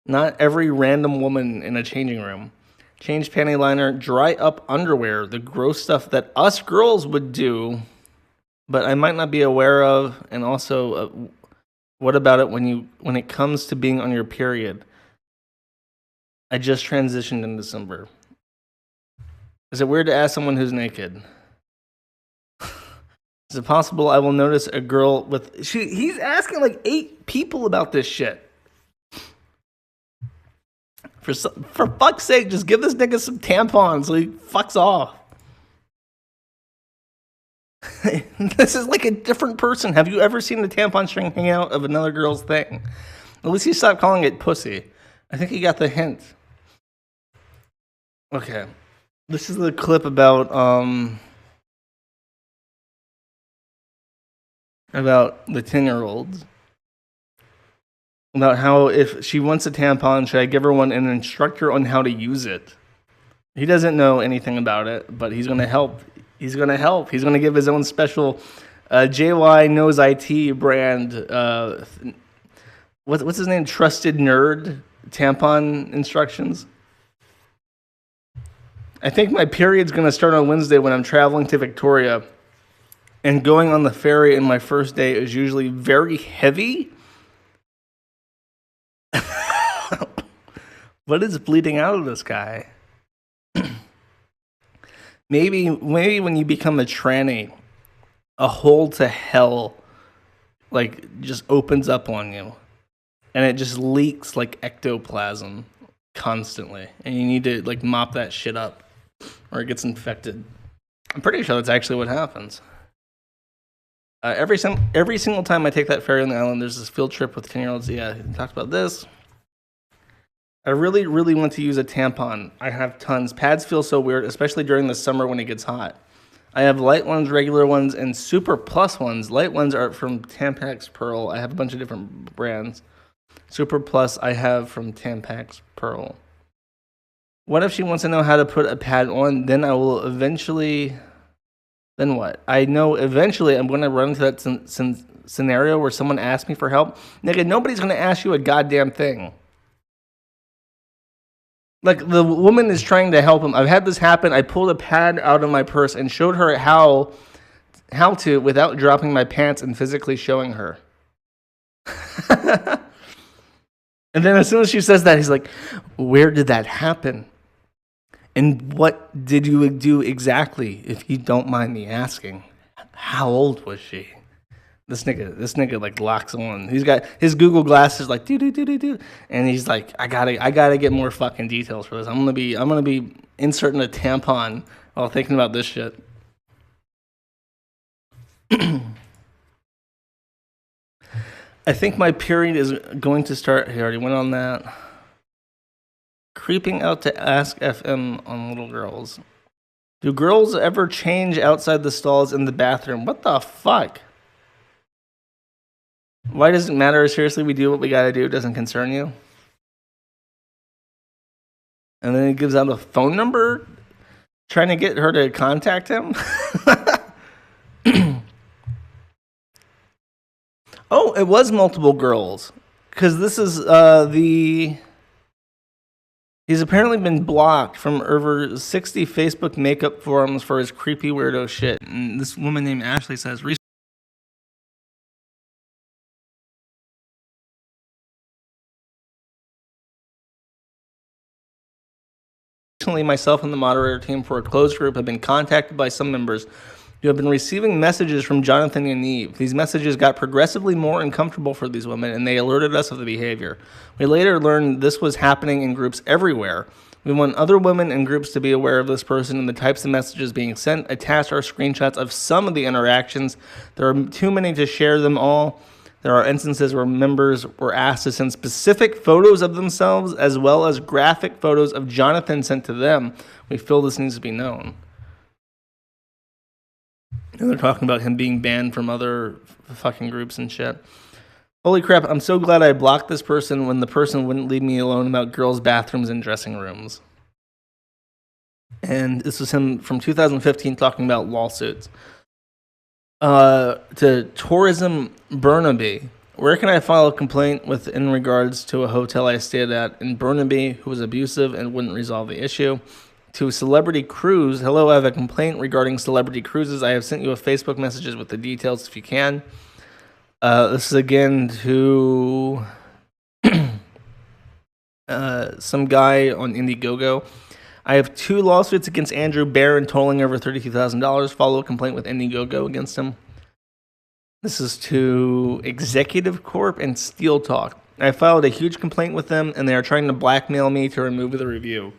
Not every random woman in a changing room. Change panty liner, dry up underwear, the gross stuff that us girls would do, but I might not be aware of. And also, what about it when it comes to being on your period? I just transitioned in December. Is it weird to ask someone who's naked? Is it possible I will notice a girl with... He's asking like 8 people about this shit. For fuck's sake, just give this nigga some tampons so he fucks off. This is like a different person. Have you ever seen the tampon string hang out of another girl's thing? At least he stopped calling it pussy. I think he got the hint. Okay. This is the clip about the 10-year-olds. About how if she wants a tampon, should I give her one and instruct her on how to use it? He doesn't know anything about it, but he's going to help. He's going to help. He's going to give his own special JY Knows IT brand. What's his name? Trusted Nerd tampon instructions. I think my period's going to start on Wednesday when I'm traveling to Victoria. And going on the ferry in my first day is usually very heavy. What is bleeding out of this guy? maybe when you become a tranny, a hole to hell like just opens up on you, and it just leaks like ectoplasm constantly, and you need to like mop that shit up, or it gets infected. I'm pretty sure that's actually what happens. Every single time I take that ferry on the island, there's this field trip with 10-year-olds. Yeah, we talked about this. I really, really want to use a tampon. I have tons. Pads feel so weird, especially during the summer when it gets hot. I have light ones, regular ones, and super plus ones. Light ones are from Tampax Pearl. I have a bunch of different brands. Super plus I have from Tampax Pearl. What if she wants to know how to put a pad on? Then I will eventually... Then what? I know eventually I'm going to run into that scenario where someone asks me for help. Nigga, nobody's going to ask you a goddamn thing. Like, the woman is trying to help him. I've had this happen. I pulled a pad out of my purse and showed her how to without dropping my pants and physically showing her. And then as soon as she says that, he's like, where did that happen? And what did you do exactly, if you don't mind me asking? How old was she? This nigga like locks on. He's got his Google glasses like do, and he's like, I gotta get more fucking details for this. I'm gonna be inserting a tampon while thinking about this shit. I think my period is going to start. He already went on that. Creeping out to ask FM on little girls. Do girls ever change outside the stalls in the bathroom? What the fuck? Why does it matter? Seriously, we do what we gotta do. It doesn't concern you. And then he gives out a phone number, trying to get her to contact him. Oh, it was multiple girls. Because this is He's apparently been blocked from over 60 Facebook makeup forums for his creepy weirdo shit. And this woman named Ashley says, recently, myself and the moderator team for a closed group have been contacted by some members who have been receiving messages from Jonathan and Eve. These messages got progressively more uncomfortable for these women, and they alerted us of the behavior. We later learned this was happening in groups everywhere. We want other women and groups to be aware of this person and the types of messages being sent. Attached are screenshots of some of the interactions. There are too many to share them all. There are instances where members were asked to send specific photos of themselves as well as graphic photos of Jonathan sent to them. We feel this needs to be known. And they're talking about him being banned from other fucking groups and shit. Holy crap, I'm so glad I blocked this person when the person wouldn't leave me alone about girls' bathrooms and dressing rooms. And this was him from 2015 talking about lawsuits. To Tourism Burnaby. Where can I file a complaint in regards to a hotel I stayed at in Burnaby who was abusive and wouldn't resolve the issue? To Celebrity Cruise. Hello, I have a complaint regarding Celebrity Cruises. I have sent you a Facebook messages with the details if you can. This is again to some guy on Indiegogo. I have 2 lawsuits against Andrew Barron totaling over $32,000. Follow a complaint with Indiegogo against him. This is to Executive Corp and Steel Talk. I filed a huge complaint with them, and they are trying to blackmail me to remove the review.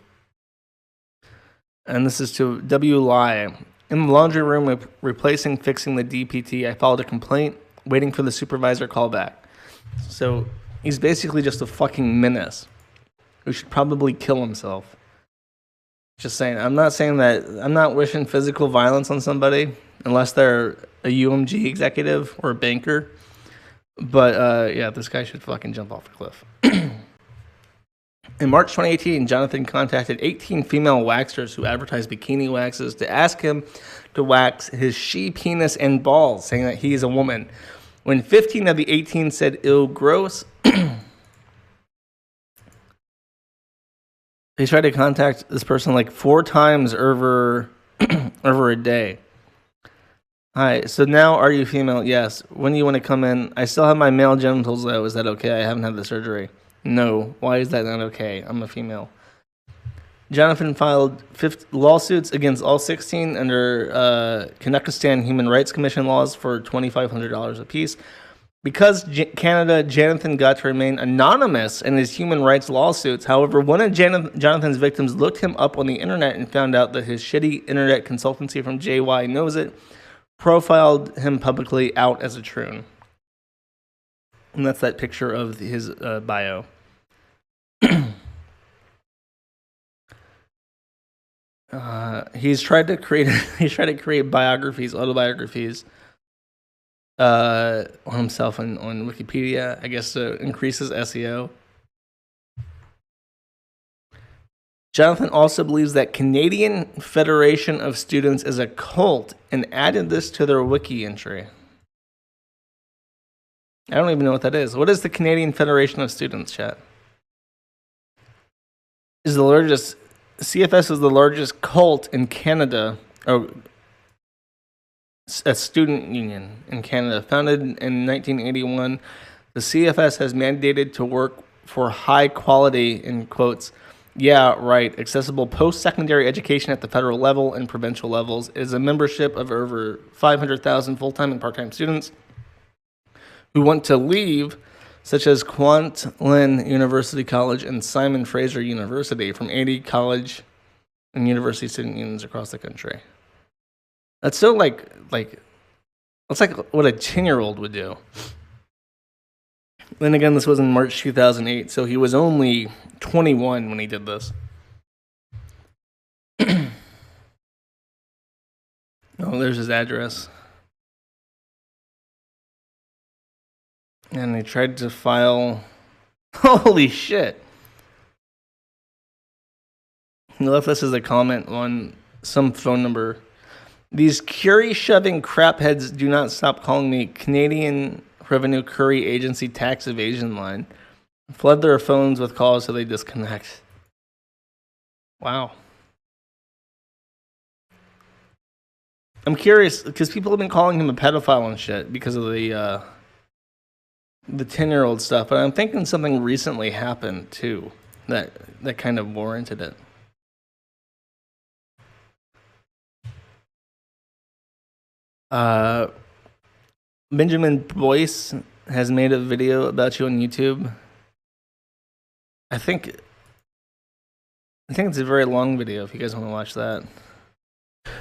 And this is to W. Lai. In the laundry room, fixing the DPT, I filed a complaint, waiting for the supervisor callback. So he's basically just a fucking menace who should probably kill himself. Just saying. I'm not wishing physical violence on somebody unless they're a UMG executive or a banker. But yeah, this guy should fucking jump off a cliff. In March 2018, Jonathan contacted 18 female waxers who advertised bikini waxes to ask him to wax his she penis and balls, saying that he is a woman. When 15 of the 18 said, "Ew, gross," he tried to contact this person like 4 times over a day. Hi, so now are you female? Yes. When do you want to come in? I still have my male genitals though. Is that okay? I haven't had the surgery. No. Why is that not okay? I'm a female. Jonathan filed 50 lawsuits against all 16 under Kazakhstan Human Rights Commission laws for $2,500 apiece. Because Canada, Jonathan got to remain anonymous in his human rights lawsuits. However, one of Jonathan's victims looked him up on the internet and found out that his shitty internet consultancy from JY Knows It profiled him publicly out as a troon. And that's that picture of his bio. He's tried to create biographies, autobiographies on himself on Wikipedia, I guess, to increase his SEO. Jonathan also believes that Canadian Federation of Students is a cult and added this to their wiki entry. I don't even know what that is. What is the Canadian Federation of Students, chat? CFS is the largest cult in Canada, or a student union in Canada. Founded in 1981, the CFS has mandated to work for high quality, in quotes, yeah, right, accessible post-secondary education at the federal level and provincial levels. It is a membership of over 500,000 full-time and part-time students who want to leave, such as Kwantlen University College and Simon Fraser University, from 80 college and university student unions across the country. That's so that's like what a 10-year-old would do. Then again, this was in March 2008, so he was only 21 when he did this. Oh, there's his address. And they tried to file... Holy shit. He left this as a comment on some phone number. These curry-shoving crapheads do not stop calling me Canadian Revenue Curry Agency tax evasion line. Flood their phones with calls so they disconnect. Wow. I'm curious, because people have been calling him a pedophile and shit because of the 10-year-old stuff, but I'm thinking something recently happened, too, that kind of warranted it. Benjamin Boyce has made a video about you on YouTube. I think it's a very long video if you guys want to watch that.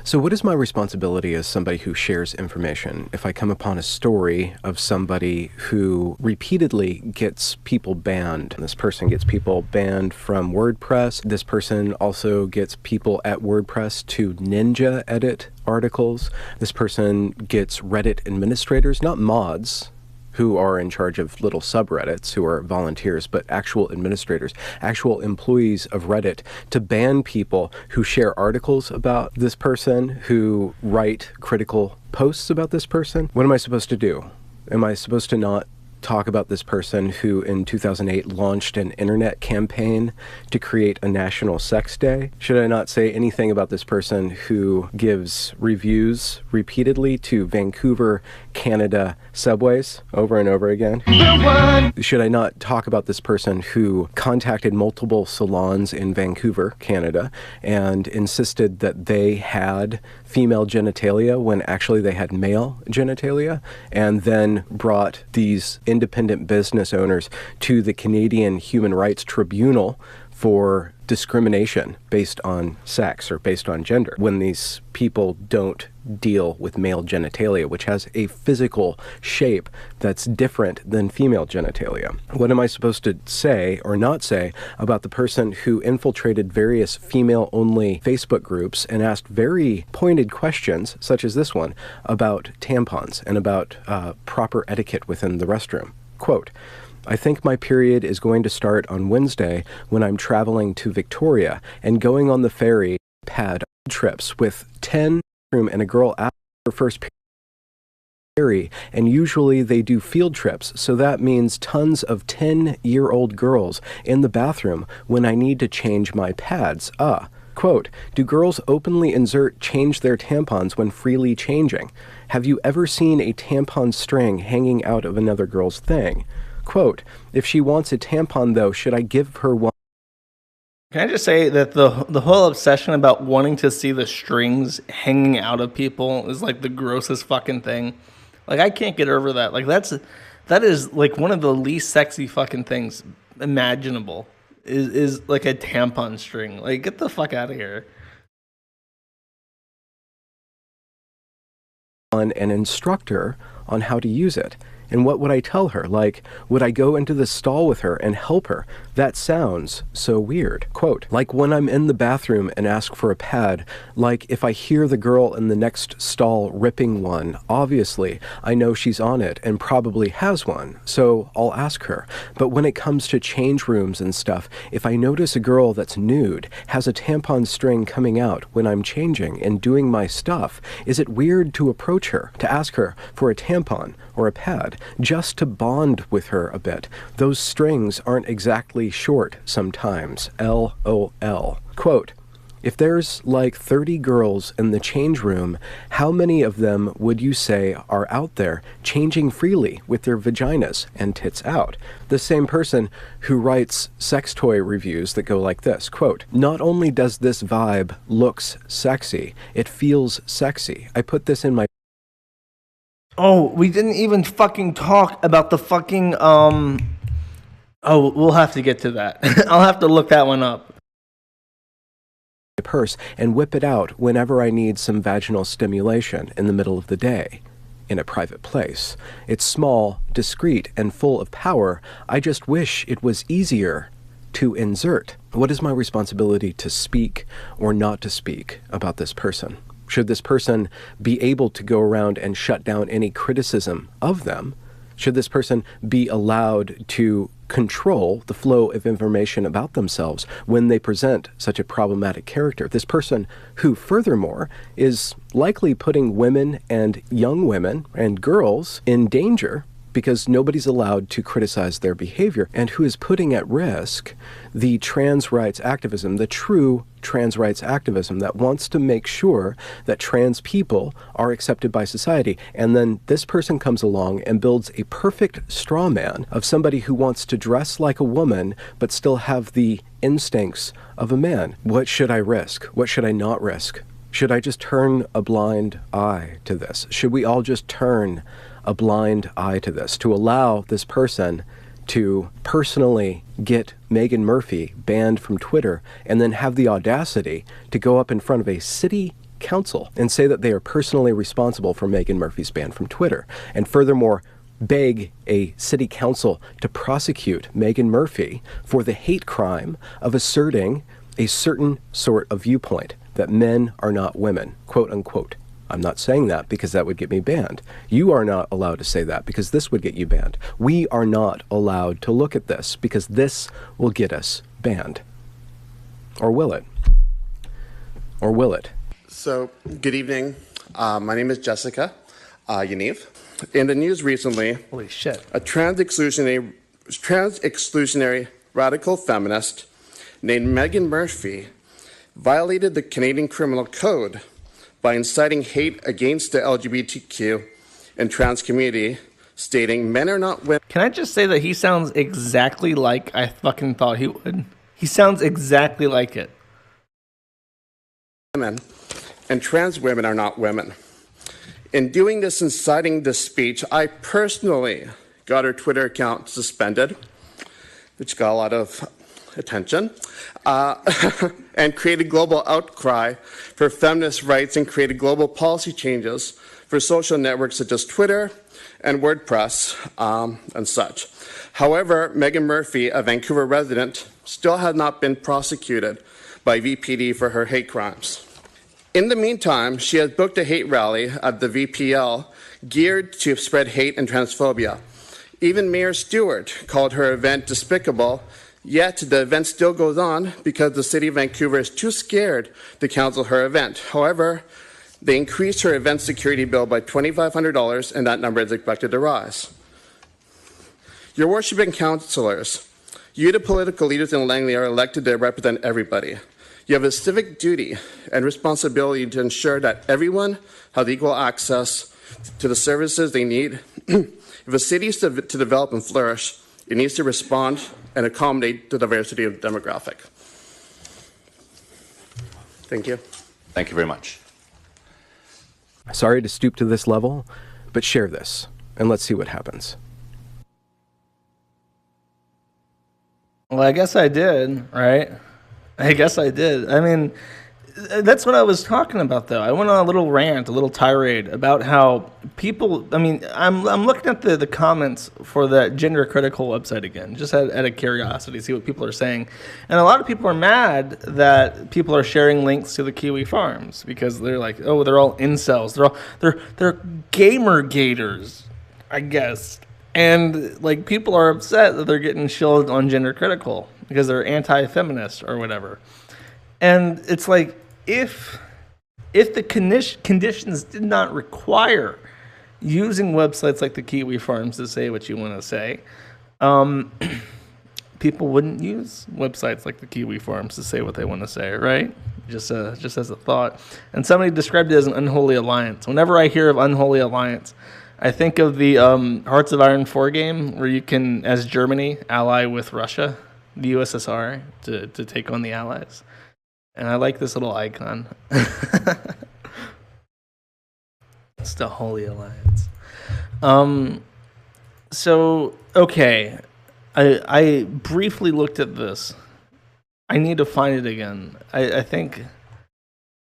So what is my responsibility as somebody who shares information if I come upon a story of somebody who repeatedly gets people banned? This person gets people banned from WordPress. This person also gets people at WordPress to ninja edit articles. This person gets Reddit administrators, not mods, who are in charge of little subreddits, who are volunteers, but actual administrators, actual employees of Reddit, to ban people who share articles about this person, who write critical posts about this person. What am I supposed to do? Am I supposed to not talk about this person who in 2008 launched an internet campaign to create a national sex day? Should I not say anything about this person who gives reviews repeatedly to Vancouver, Canada subways over and over again? Should I not talk about this person who contacted multiple salons in Vancouver, Canada, and insisted that they had female genitalia when actually they had male genitalia, and then brought these independent business owners to the Canadian Human Rights Tribunal for discrimination based on sex or based on gender, when these people don't deal with male genitalia, which has a physical shape that's different than female genitalia? What am I supposed to say or not say about the person who infiltrated various female-only Facebook groups and asked very pointed questions, such as this one, about tampons and about proper etiquette within the restroom? Quote, I think my period is going to start on Wednesday when I'm traveling to Victoria and going on the ferry pad trips with 10 room and a girl after her first period. And usually they do field trips, so that means tons of 10-year-old girls in the bathroom when I need to change my pads. Quote, do girls openly change their tampons when freely changing? Have you ever seen a tampon string hanging out of another girl's thing? Quote, if she wants a tampon though, should I give her one? Can I just say that the whole obsession about wanting to see the strings hanging out of people is like the grossest fucking thing. Like, I can't get over that. Like, that is like one of the least sexy fucking things imaginable is like a tampon string. Like, get the fuck out of here. An instructor on how to use it. And what would I tell her? Like, would I go into the stall with her and help her? That sounds so weird. Quote, like when I'm in the bathroom and ask for a pad, like if I hear the girl in the next stall ripping one, obviously I know she's on it and probably has one, so I'll ask her. But when it comes to change rooms and stuff, if I notice a girl that's nude, has a tampon string coming out when I'm changing and doing my stuff, is it weird to approach her, to ask her for a tampon or a pad, just to bond with her a bit? Those strings aren't exactly short sometimes. LOL. Quote, If there's like 30 girls in the change room, how many of them would you say are out there changing freely with their vaginas and tits out? The same person who writes sex toy reviews that go like this, quote, "Not only does this vibe looks sexy, it feels sexy. I put this in my..." Oh, we didn't even fucking talk about the fucking, oh, we'll have to get to that. I'll have to look that one up. Purse and whip it out whenever I need some vaginal stimulation in the middle of the day in a private place. It's small, discreet, and full of power. I just wish it was easier to insert. What is my responsibility to speak or not to speak about this person? Should this person be able to go around and shut down any criticism of them? Should this person be allowed to control the flow of information about themselves when they present such a problematic character? This person who, furthermore, is likely putting women and young women and girls in danger because nobody's allowed to criticize their behavior, and who is putting at risk the trans rights activism, the true trans rights activism that wants to make sure that trans people are accepted by society. And then this person comes along and builds a perfect straw man of somebody who wants to dress like a woman but still have the instincts of a man. What should I risk? What should I not risk? Should I just turn a blind eye to this? Should we all just turn a blind eye to this, to allow this person to personally get Meghan Murphy banned from Twitter and then have the audacity to go up in front of a city council and say that they are personally responsible for Meghan Murphy's ban from Twitter, and furthermore beg a city council to prosecute Meghan Murphy for the hate crime of asserting a certain sort of viewpoint, that men are not women, quote unquote. I'm not saying that because that would get me banned. You are not allowed to say that because this would get you banned. We are not allowed to look at this because this will get us banned. Or will it? Or will it? So, good evening. My name is Jessica Yaniv. In the news recently, Holy shit. a trans exclusionary radical feminist named Meghan Murphy violated the Canadian Criminal Code by inciting hate against the LGBTQ and trans community, stating men are not women. Can I just say that he sounds exactly like I fucking thought he would? He sounds exactly like it. And trans women are not women. In doing this, inciting this speech, I personally got her Twitter account suspended, which got a lot of attention, and created global outcry for feminist rights and created global policy changes for social networks such as Twitter and WordPress and such. However, Meghan Murphy, a Vancouver resident, still has not been prosecuted by VPD for her hate crimes. In the meantime, she has booked a hate rally at the VPL geared to spread hate and transphobia. Even Mayor Stewart called her event despicable, yet the event still goes on because the city of Vancouver is too scared to cancel her event. However, they increased her event security bill by $2,500, and that number is expected to rise. Your worship and councillors, you the political leaders in Langley are elected to represent everybody. You have a civic duty and responsibility to ensure that everyone has equal access to the services they need. If a city is to develop and flourish, it needs to respond and accommodate the diversity of the demographic. Thank you. Thank you very much. Sorry to stoop to this level, but share this, and let's see what happens. Well, I guess I did, right? I guess I did. I mean, that's what I was talking about, though. I went on a little rant, a little tirade about how people, I mean, I'm looking at the comments for that gender critical website again, just out of curiosity, see what people are saying. And a lot of people are mad that people are sharing links to the Kiwi Farms because they're like, oh, they're all incels. They're gamer gators, I guess. And like people are upset that they're getting shilled on gender critical because they're anti-feminist or whatever. And it's like, if the conditions did not require using websites like the Kiwi Farms to say what you want to say, people wouldn't use websites like the Kiwi Farms to say what they want to say, right? just as a thought. And somebody described it as an unholy alliance. Whenever I hear of unholy alliance, I think of the Hearts of Iron 4 game where you can, as Germany, ally with Russia, the USSR, to take on the Allies. And I like this little icon. It's the Holy Alliance. So, okay. I briefly looked at this. I need to find it again. I think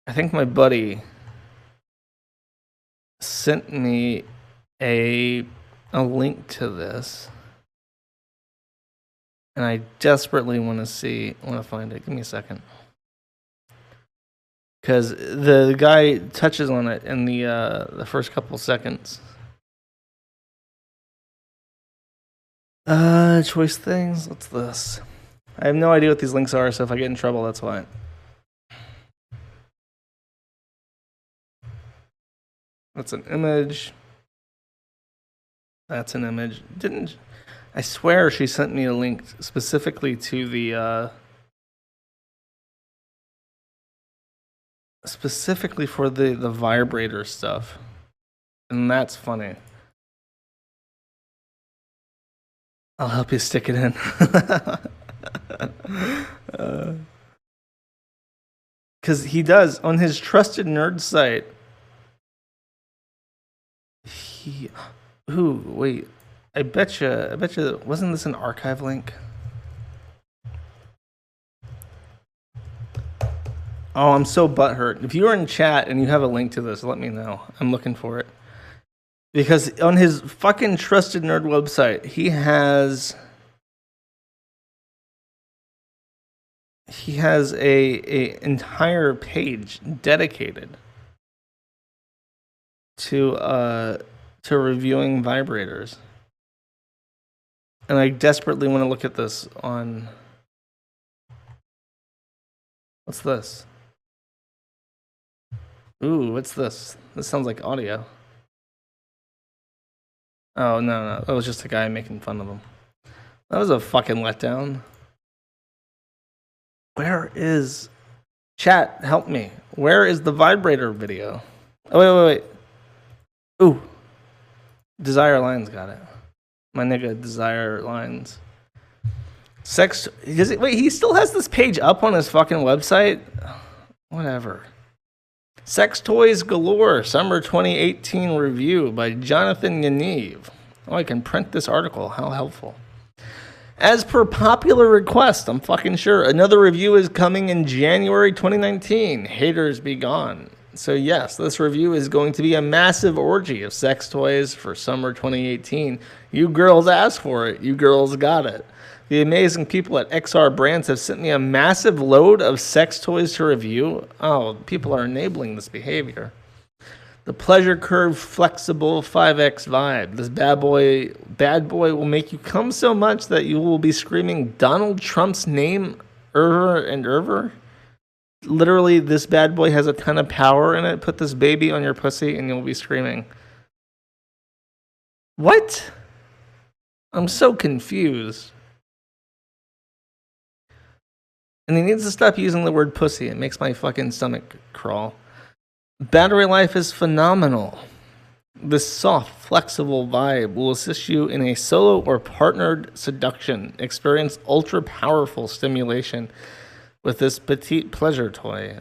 my buddy sent me a link to this, and I desperately want to find it. Give me a second, because the guy touches on it in the first couple seconds. Choice things. What's this? I have no idea what these links are, so if I get in trouble, that's why. That's an image. That's an image. I swear she sent me a link specifically to the specifically for the vibrator stuff. And that's funny. I'll help you stick it in. Because he does on his trusted nerd site. Wait, I betcha, wasn't this an archive link? Oh, I'm so butthurt. If you're in chat and you have a link to this, let me know. I'm looking for it. Because on his fucking trusted nerd website, he has a entire page dedicated to reviewing vibrators. And I desperately want to look at this on... What's this? Ooh, what's this? This sounds like audio. Oh, no. That was just a guy making fun of him. That was a fucking letdown. Where is... Chat, help me. Where is the vibrator video? Oh, wait. Ooh. Desire Lines got it. My nigga, Desire Lines. Wait, he still has this page up on his fucking website? Whatever. Sex Toys Galore, Summer 2018 Review by Jonathan Yaniv. Oh, I can print this article. How helpful. As per popular request, I'm fucking sure, another review is coming in January 2019. Haters be gone. So yes, this review is going to be a massive orgy of sex toys for summer 2018. You girls asked for it. You girls got it. The amazing people at XR Brands have sent me a massive load of sex toys to review. Oh, people are enabling this behavior. The Pleasure Curve Flexible 5X Vibe. This bad boy will make you come so much that you will be screaming Donald Trump's name over and over. Literally, this bad boy has a ton of power in it. Put this baby on your pussy and you'll be screaming. What? I'm so confused. And he needs to stop using the word pussy. It makes my fucking stomach crawl. Battery life is phenomenal. This soft, flexible vibe will assist you in a solo or partnered seduction. Experience ultra-powerful stimulation with this petite pleasure toy.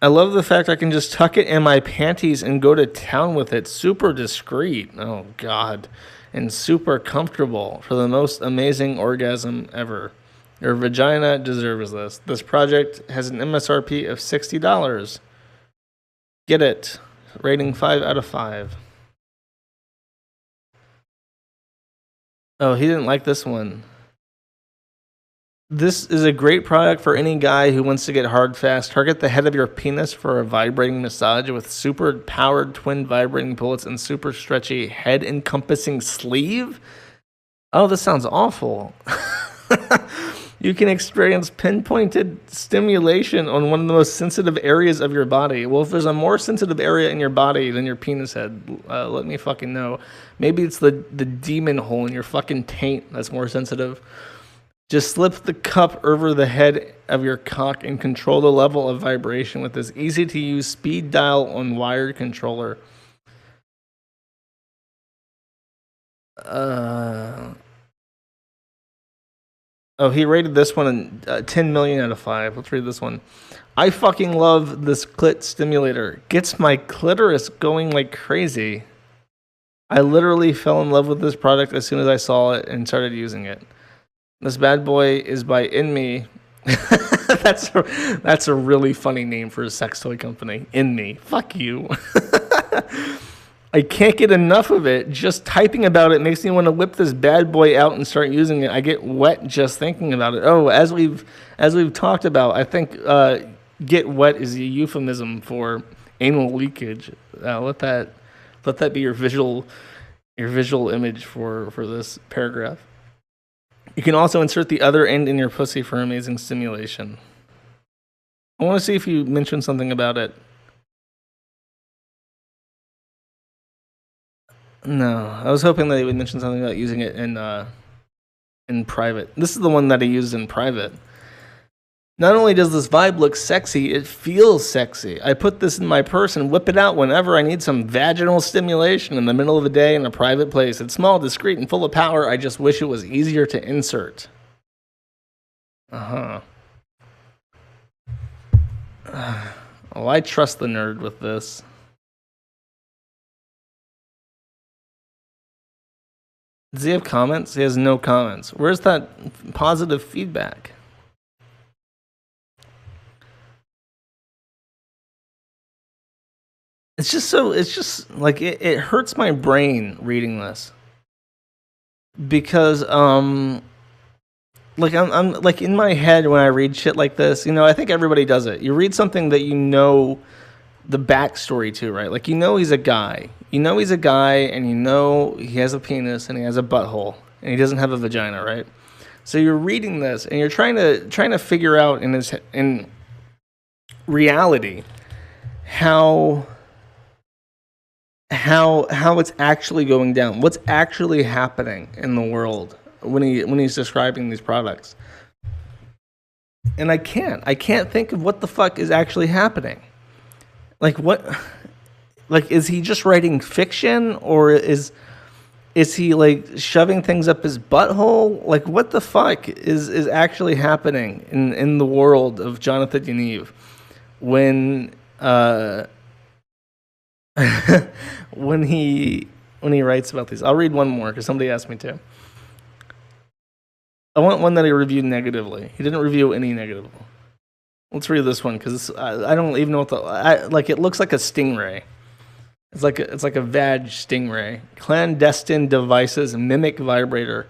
I love the fact I can just tuck it in my panties and go to town with it. Super discreet. Oh, God. And super comfortable for the most amazing orgasm ever. Your vagina deserves this. This project has an MSRP of $60. Get it. Rating 5 out of 5. Oh, he didn't like this one. This is a great product for any guy who wants to get hard fast. Target the head of your penis for a vibrating massage with super powered twin vibrating bullets and super stretchy head encompassing sleeve. Oh, this sounds awful. You can experience pinpointed stimulation on one of the most sensitive areas of your body. Well, if there's a more sensitive area in your body than your penis head, let me fucking know. Maybe it's the demon hole in your fucking taint that's more sensitive. Just slip the cup over the head of your cock and control the level of vibration with this easy-to-use speed dial on wired controller. He rated this one 10 million out of 5. Let's read this one. I fucking love this clit stimulator. Gets my clitoris going like crazy. I literally fell in love with this product as soon as I saw it and started using it. This bad boy is by In Me. That's a really funny name for a sex toy company. In Me. Fuck you. I can't get enough of it. Just typing about it makes me want to whip this bad boy out and start using it. I get wet just thinking about it. Oh, as we've talked about, I think get wet is a euphemism for anal leakage. Let that be your visual image for this paragraph. You can also insert the other end in your pussy for amazing stimulation. I want to see if you mentioned something about it. No, I was hoping that he would mention something about using it in private. This is the one that he used in private. Not only does this vibe look sexy, it feels sexy. I put this in my purse and whip it out whenever I need some vaginal stimulation in the middle of the day in a private place. It's small, discreet, and full of power. I just wish it was easier to insert. Well, I trust the nerd with this. Does he have comments? He has no comments. Where's that positive feedback? It's just like it hurts my brain reading this. Because like I'm like in my head when I read shit like this, I think everybody does it. You read something that you know the backstory to, right? Like he's a guy. He's a guy, and he has a penis and he has a butthole and he doesn't have a vagina, right? So you're reading this and you're trying to figure out in reality how it's actually going down, what's actually happening in the world when he's describing these products. And I can't think of what the fuck is actually happening. Like what? Like, is he just writing fiction, or is he like shoving things up his butthole? Like, what the fuck is actually happening in the world of Jonathan Yaniv when when he writes about these? I'll read one more because somebody asked me to. I want one that he reviewed negatively. He didn't review any negative. Let's read this one because I don't even know what it looks like a stingray. It's like a vag stingray. Clandestine devices mimic vibrator.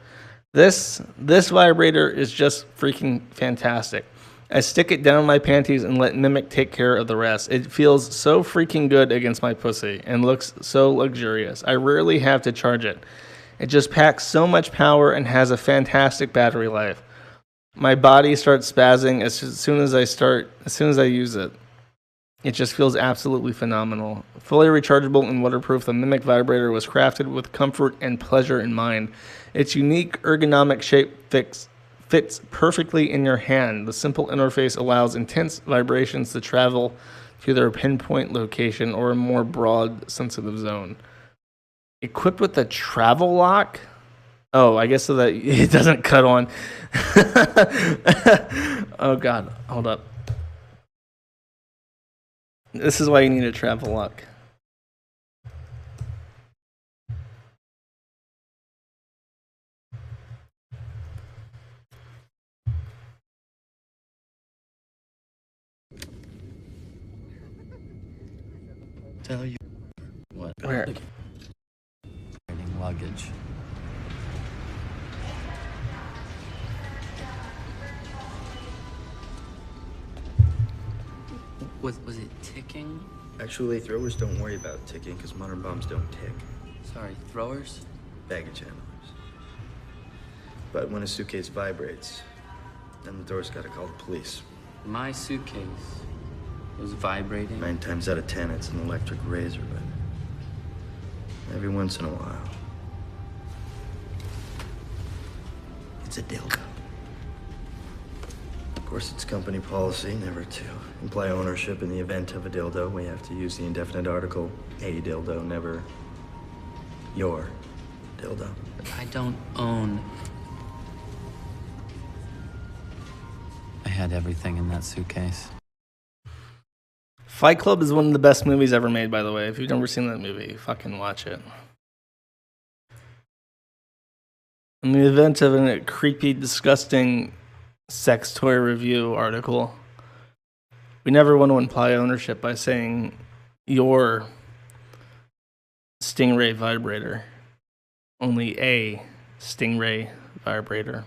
This vibrator is just freaking fantastic. I stick it down my panties and let Mimic take care of the rest. It feels so freaking good against my pussy and looks so luxurious. I rarely have to charge it. It just packs so much power and has a fantastic battery life. My body starts spazzing as soon as I use it. It just feels absolutely phenomenal. Fully rechargeable and waterproof, the Mimic vibrator was crafted with comfort and pleasure in mind. Its unique ergonomic shape fits perfectly in your hand. The simple interface allows intense vibrations to travel to their pinpoint location or a more broad sensitive zone. Equipped with a travel lock? Oh, I guess so that it doesn't cut on. Oh, God. Hold up. This is why you need a travel lock. Tell you what. Where? Luggage. Was it ticking? Actually, throwers don't worry about ticking because modern bombs don't tick. Sorry, throwers? Baggage handlers. But when a suitcase vibrates, then the door's gotta call the police. My suitcase was vibrating. 9 times out of 10, it's an electric razor, but every once in a while, it's a dildo. course, it's company policy never to imply ownership in the event of a dildo. We have to use the indefinite article, a dildo, never your dildo. I don't own. I had everything in that suitcase. Fight Club is one of the best movies ever made, by the way. If you've never seen that movie, fucking watch it. In the event of a creepy, disgusting sex toy review article, we never want to imply ownership by saying your Stingray vibrator. Only a Stingray vibrator.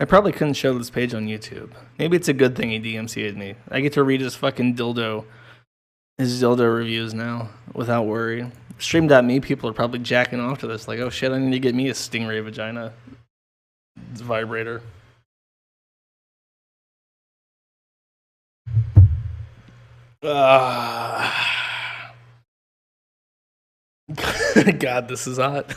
I probably couldn't show this page on YouTube. Maybe it's a good thing he DMCA'd me. I get to read his dildo reviews now without worry. Stream.me people are probably jacking off to this. Like, oh shit, I need to get me a Stingray vagina vibrator. God, this is hot.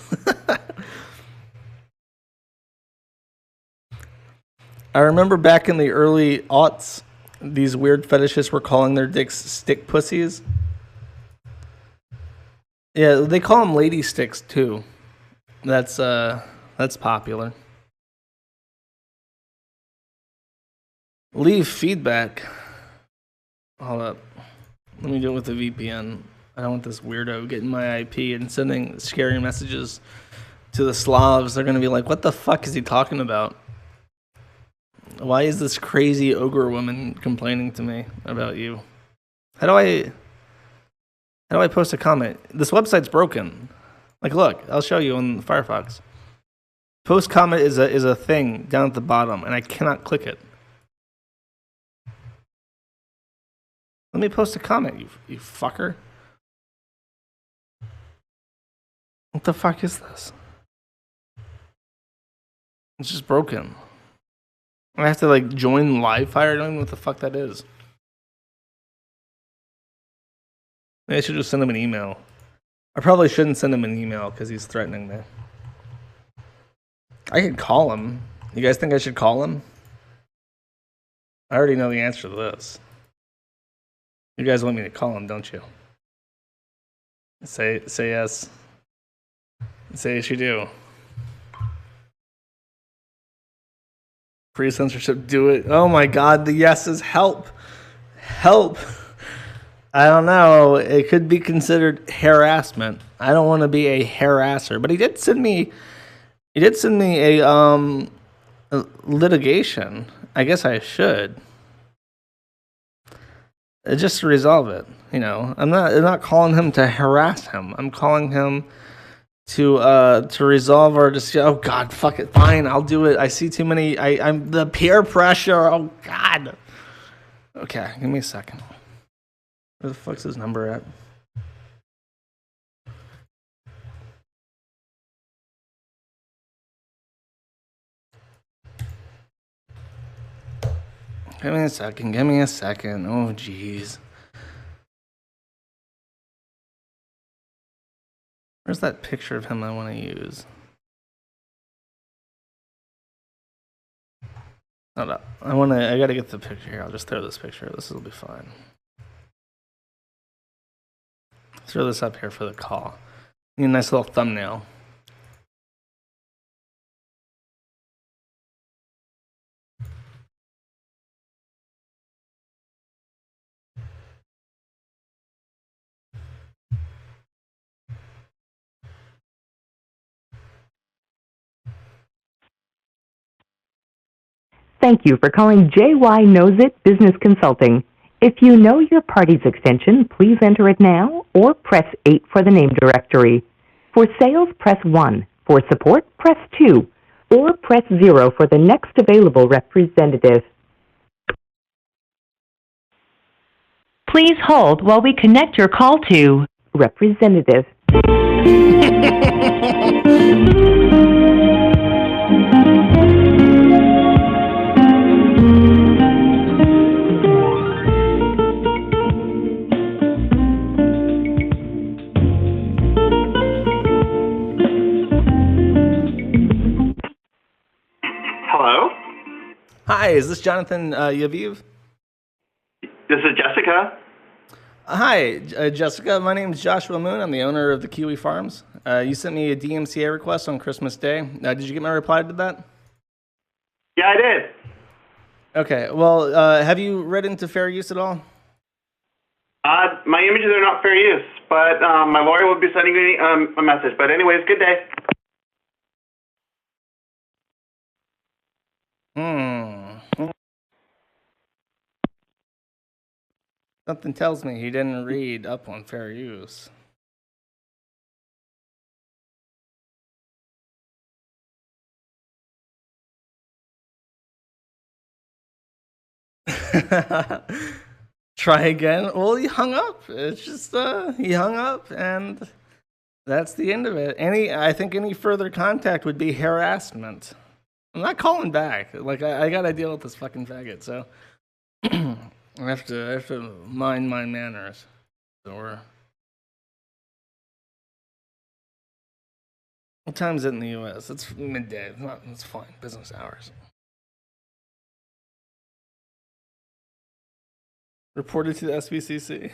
I remember back in the early aughts, these weird fetishists were calling their dicks stick pussies. Yeah, they call them lady sticks too. That's popular. Leave feedback. Hold up. Let me do it with the VPN. I don't want this weirdo getting my IP and sending scary messages to the Slavs. They're gonna be like, what the fuck is he talking about? Why is this crazy ogre woman complaining to me about you? How do I post a comment? This website's broken. Like, look, I'll show you on Firefox. Post comment is a thing down at the bottom, and I cannot click it. Let me post a comment, you fucker. What the fuck is this? It's just broken. I have to like join live fire. I don't even know what the fuck that is. Maybe I should just send him an email. I probably shouldn't send him an email because he's threatening me. I could call him. You guys think I should call him? I already know the answer to this. You guys want me to call him, don't you? Say yes. Say yes, you do. Free censorship, do it. Oh my god, the yeses, help. Help. I don't know. It could be considered harassment. I don't want to be a harasser, but he did send me a litigation. I guess I should. Just to resolve it, you know. I'm not calling him to harass him. I'm calling him to resolve our dispute. Oh God, fuck it. Fine, I'll do it. I see too many. I'm the peer pressure. Oh God. Okay, give me a second. Where the fuck's his number at? Give me a second. Give me a second. Oh jeez. Where's that picture of him I want to use? Hold up. I gotta get the picture here. I'll just throw this picture. This will be fine. Throw this up here for the call. Need a nice little thumbnail. Thank you for calling JY Knows It Business Consulting. If you know your party's extension, please enter it now or press 8 for the name directory. For sales, press 1. For support, press 2. Or press 0 for the next available representative. Please hold while we connect your call to representative. Hello? Hi, is this Jonathan Yaviv? This is Jessica. Hi, Jessica. My name is Joshua Moon. I'm the owner of the Kiwi Farms. You sent me a DMCA request on Christmas Day. Did you get my reply to that? Yeah, I did. Okay. Well, have you read into fair use at all? My images are not fair use, but my lawyer will be sending me a message. But anyways, good day. Something tells me he didn't read up on fair use. Try again. Well, he hung up. It's just he hung up, and that's the end of it. I think any further contact would be harassment. I'm not calling back. Like I gotta deal with this fucking faggot. So I have to mind my manners. Or what time is it in the U.S.? It's midday. It's fine. Business hours. Reported to the SBCC.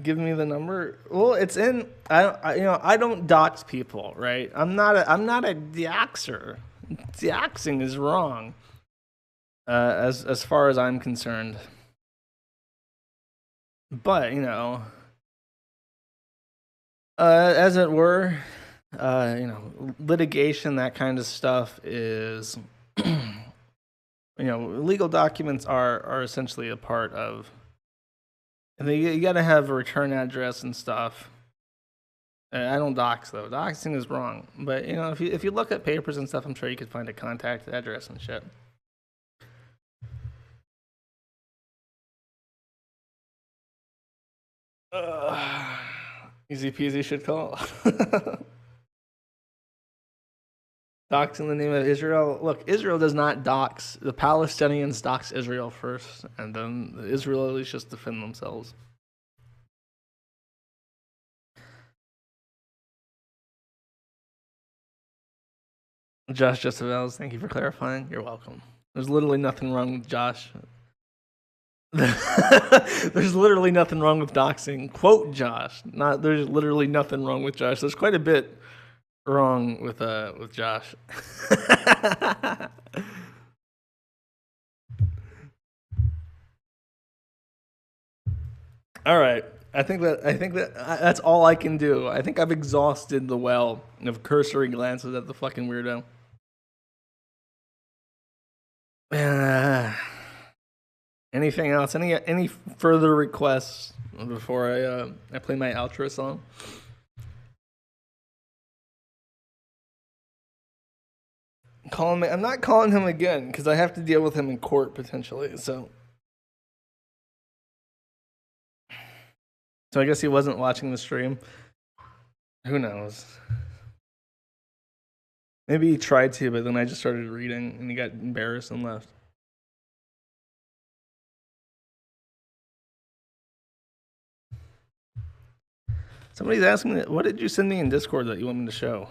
Give me the number. Well, it's in. I don't dox people, right? I'm not a doxer. Doxing is wrong. As far as I'm concerned. But as it were, litigation, that kind of stuff is. Legal documents are essentially a part of. And you got to have a return address and stuff. I don't dox though. Doxing is wrong. But if you look at papers and stuff, I'm sure you could find a contact address and shit. Easy peasy shit call. Dox in the name of Israel. Look, Israel does not dox. The Palestinians dox Israel first, and then the Israelis just defend themselves. Josh Justavels, thank you for clarifying. You're welcome. There's literally nothing wrong with Josh. There's literally nothing wrong with doxing. Quote Josh. There's literally nothing wrong with Josh. There's quite a bit wrong with Josh. All right. I think that that's all I can do. I think I've exhausted the well of cursory glances at the fucking weirdo. Anything else? Any further requests before I play my outro song? I'm not calling him again because I have to deal with him in court potentially. So I guess he wasn't watching the stream. Who knows? Maybe he tried to, but then I just started reading and he got embarrassed and left. Somebody's asking me, what did you send me in Discord that you want me to show?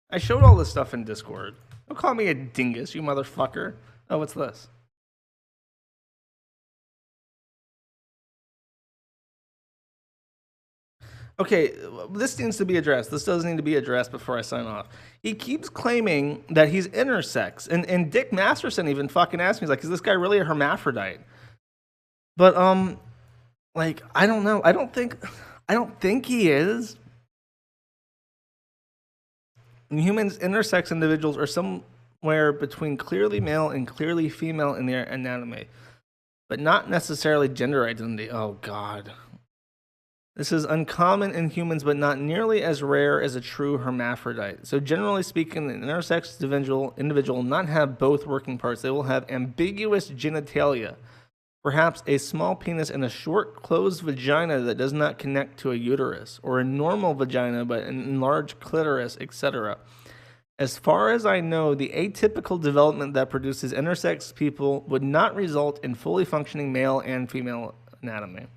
I showed all this stuff in Discord. Don't call me a dingus, you motherfucker. Oh, what's this? Okay, this needs to be addressed. This does need to be addressed before I sign off. He keeps claiming that he's intersex. And Dick Masterson even fucking asked me, he's like, is this guy really a hermaphrodite? But, like, I don't know. I don't think he is. Humans, intersex individuals are somewhere between clearly male and clearly female in their anatomy, but not necessarily gender identity. Oh, God. This is uncommon in humans, but not nearly as rare as a true hermaphrodite. So generally speaking, an intersex individual will not have both working parts. They will have ambiguous genitalia, perhaps a small penis and a short, closed vagina that does not connect to a uterus, or a normal vagina but an enlarged clitoris, etc. As far as I know, the atypical development that produces intersex people would not result in fully functioning male and female anatomy.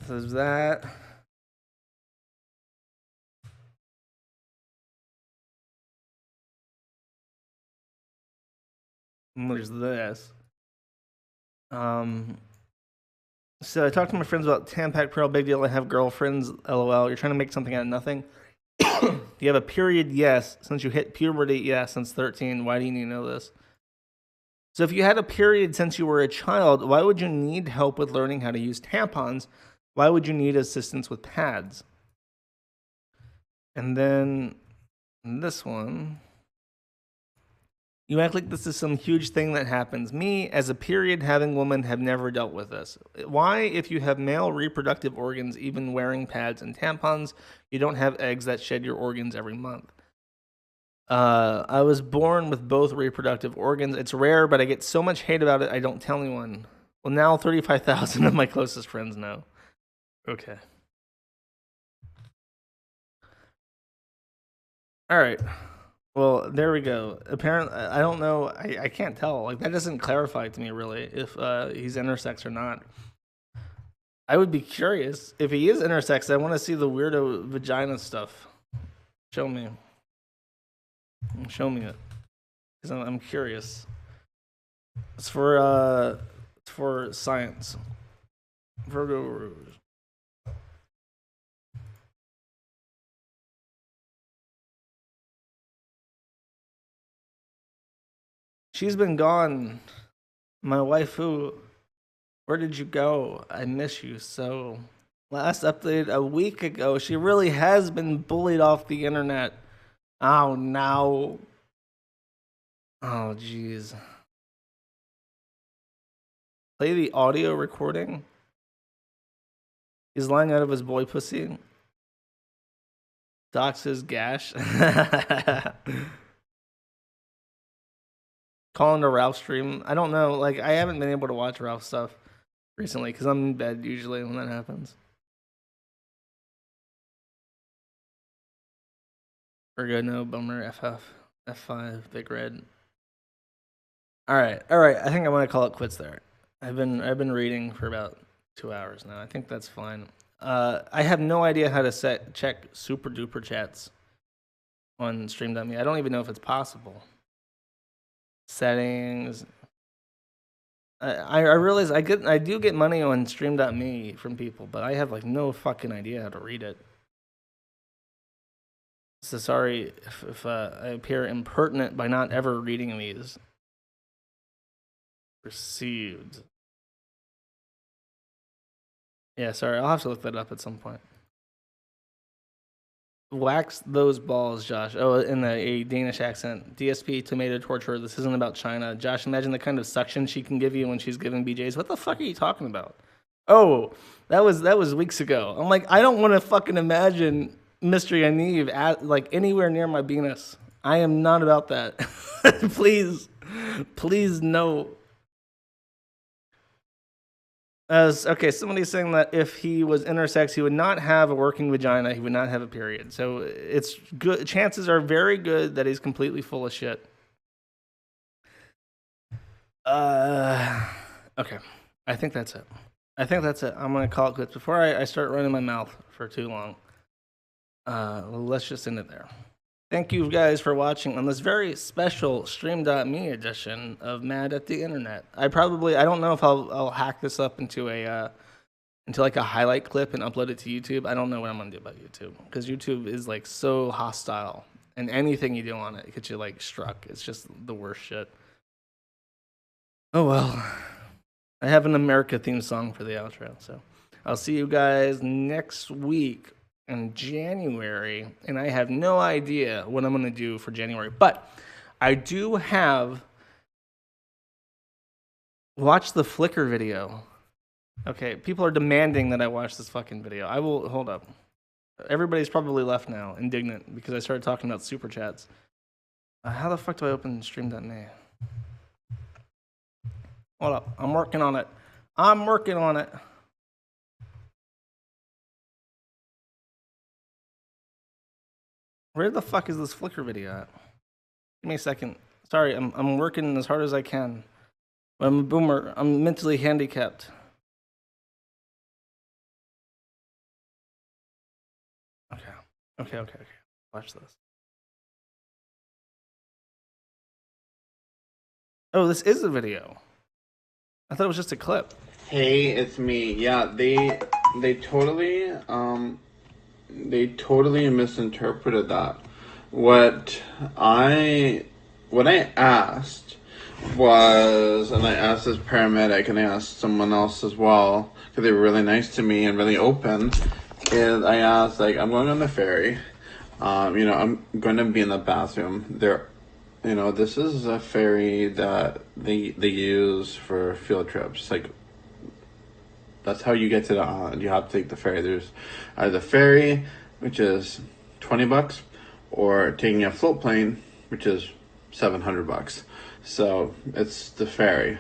So is that... And there's this. So I talked to my friends about Tampax Pearl, big deal. I have girlfriends, lol. You're trying to make something out of nothing. You have a period, yes. Since you hit puberty, yes. Since 13, why do you need to know this? So if you had a period since you were a child, why would you need help with learning how to use tampons? Why would you need assistance with pads? And then this one. You act like this is some huge thing that happens. Me, as a period having woman, have never dealt with this. Why, if you have male reproductive organs, even wearing pads and tampons, you don't have eggs that shed your organs every month? I was born with both reproductive organs. It's rare, but I get so much hate about it, I don't tell anyone. Well, now 35,000 of my closest friends know. Okay. All right. Well, there we go. Apparently, I don't know. I can't tell. Like, that doesn't clarify to me, really, if he's intersex or not. I would be curious. If he is intersex, I want to see the weirdo vagina stuff. Show me. Show me it. Because I'm curious. It's for science. Virgo Rouge. She's been gone. My waifu. Where did you go? I miss you so. Last update a week ago. She really has been bullied off the internet. Oh, no. Oh, jeez. Play the audio recording. He's lying out of his boy pussy. Docs his gash. Calling to Ralph's stream. I don't know. Like, I haven't been able to watch Ralph's stuff recently because I'm in bed usually when that happens. Virgo, no, bummer, FF, F5, big red. All right. I think I'm gonna call it quits there. I've been reading for about 2 hours now. I think that's fine. I have no idea how to check super duper chats on Stream.me. I don't even know if it's possible. Settings. I realize I do get money on Stream.me from people, but I have like no fucking idea how to read it. So sorry if I appear impertinent by not ever reading these. Received. Yeah, sorry, I'll have to look that up at some point. Wax those balls, Josh. Oh, in a Danish accent. DSP, tomato torture. This isn't about China. Josh, imagine the kind of suction she can give you when she's giving BJs. What the fuck are you talking about? Oh, that was weeks ago. I'm like, I don't want to fucking imagine Mr. Yaniv at like anywhere near my penis. I am not about that. Please no. Okay, somebody's saying that if he was intersex, he would not have a working vagina. He would not have a period. So it's good. Chances are very good that he's completely full of shit. Okay. I think that's it. I'm going to call it quits. Before I start running my mouth for too long, let's just end it there. Thank you guys for watching on this very special Stream.me edition of Mad at the Internet. I don't know if I'll hack this up into like a highlight clip and upload it to YouTube. I don't know what I'm gonna do about YouTube because YouTube is like so hostile, and anything you do on it gets you like struck. It's just the worst shit. Oh well. I have an America theme song for the outro, so I'll see you guys next week in January, and I have no idea what I'm going to do for January, but I do have watch the Flickr video. Okay, people are demanding that I watch this fucking video. I will, hold up. Everybody's probably left now, indignant, because I started talking about super chats. How the fuck do I open Stream.me? Hold up, I'm working on it. Where the fuck is this Flickr video at? Give me a second. Sorry, I'm working as hard as I can. I'm a boomer. I'm mentally handicapped. Okay. Watch this. Oh, this is a video. I thought it was just a clip. Hey, it's me. Yeah, they totally misinterpreted that. What I asked was, and I asked this paramedic, and I asked someone else as well, because they were really nice to me and really open. Is I asked, like, I'm going on the ferry. I'm going to be in the bathroom. This is a ferry that they use for field trips. Like, that's how you get to the island. You have to take the ferry. There's either the ferry, which is $20, or taking a float plane, which is $700. So it's the ferry.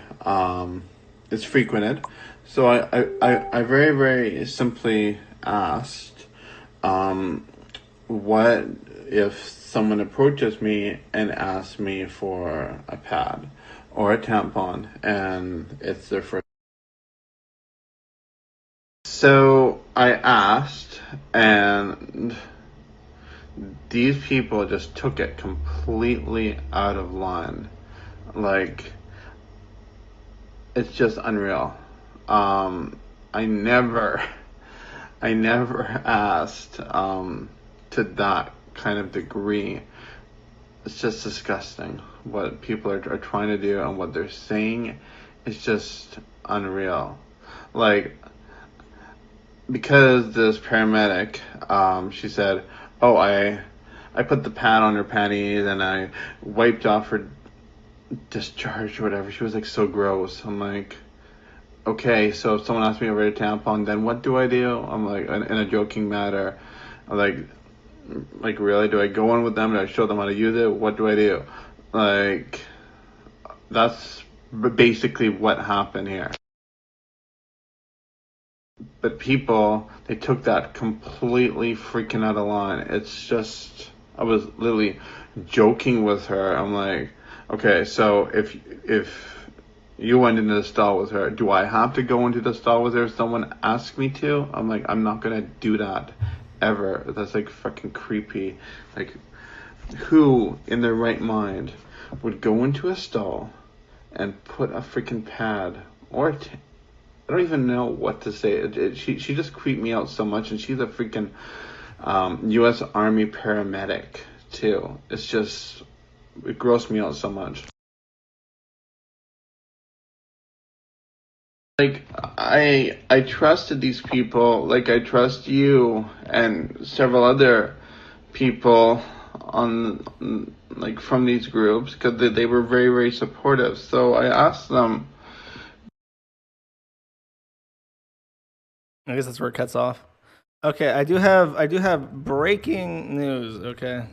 It's frequented. So I very, very simply asked, what if someone approaches me and asks me for a pad or a tampon, and it's their first. So I asked, and these people just took it completely out of line. Like, it's just unreal. I never asked to that kind of degree. It's just disgusting what people are trying to do, and what they're saying is just unreal. Like, because this paramedic, she said, oh, I put the pad on her panties and I wiped off her discharge or whatever. She was like, so gross. I'm like, okay, so if someone asks me over a tampon, then what do I do? I'm like, in a joking matter, I'm like, really? Do I go on with them? Do I show them how to use it? What do I do? Like, that's basically what happened here. But people, they took that completely freaking out of line. It's just, I was literally joking with her. I'm like, okay, so if you went into the stall with her, do I have to go into the stall with her if someone asks me to? I'm like, I'm not gonna do that ever. That's like fucking creepy. Like, who in their right mind would go into a stall and put a freaking pad or I don't even know what to say. She just creeped me out so much, and she's a freaking U.S. Army paramedic too. It's just, it grossed me out so much. Like, I trusted these people, like I trust you and several other people on, like, from these groups, because they were very, very supportive. So I asked them. I guess that's where it cuts off. Okay, I do have breaking news. Okay,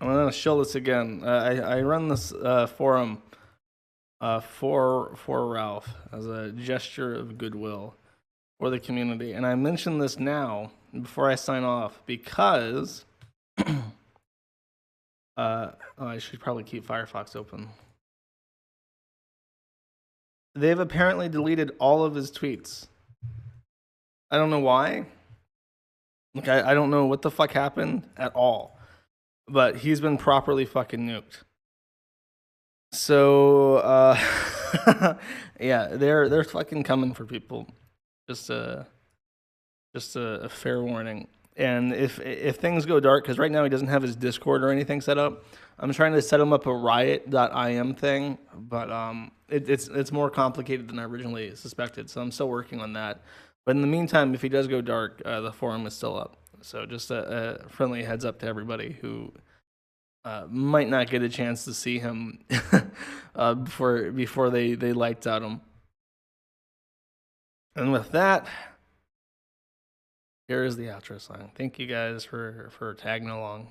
I'm gonna show this again. I run this forum for Ralph as a gesture of goodwill for the community, and I mention this now before I sign off because I should probably keep Firefox open. They've apparently deleted all of his tweets. I don't know why. Like, I don't know what the fuck happened at all. But he's been properly fucking nuked. So, yeah, they're fucking coming for people. Just a fair warning. And if things go dark, because right now he doesn't have his Discord or anything set up, I'm trying to set him up a riot.im thing, but it's more complicated than I originally suspected, so I'm still working on that. But in the meantime, if he does go dark, the forum is still up. So just a friendly heads up to everybody who might not get a chance to see him before they lights out him. And with that, here is the outro song. Thank you guys for tagging along.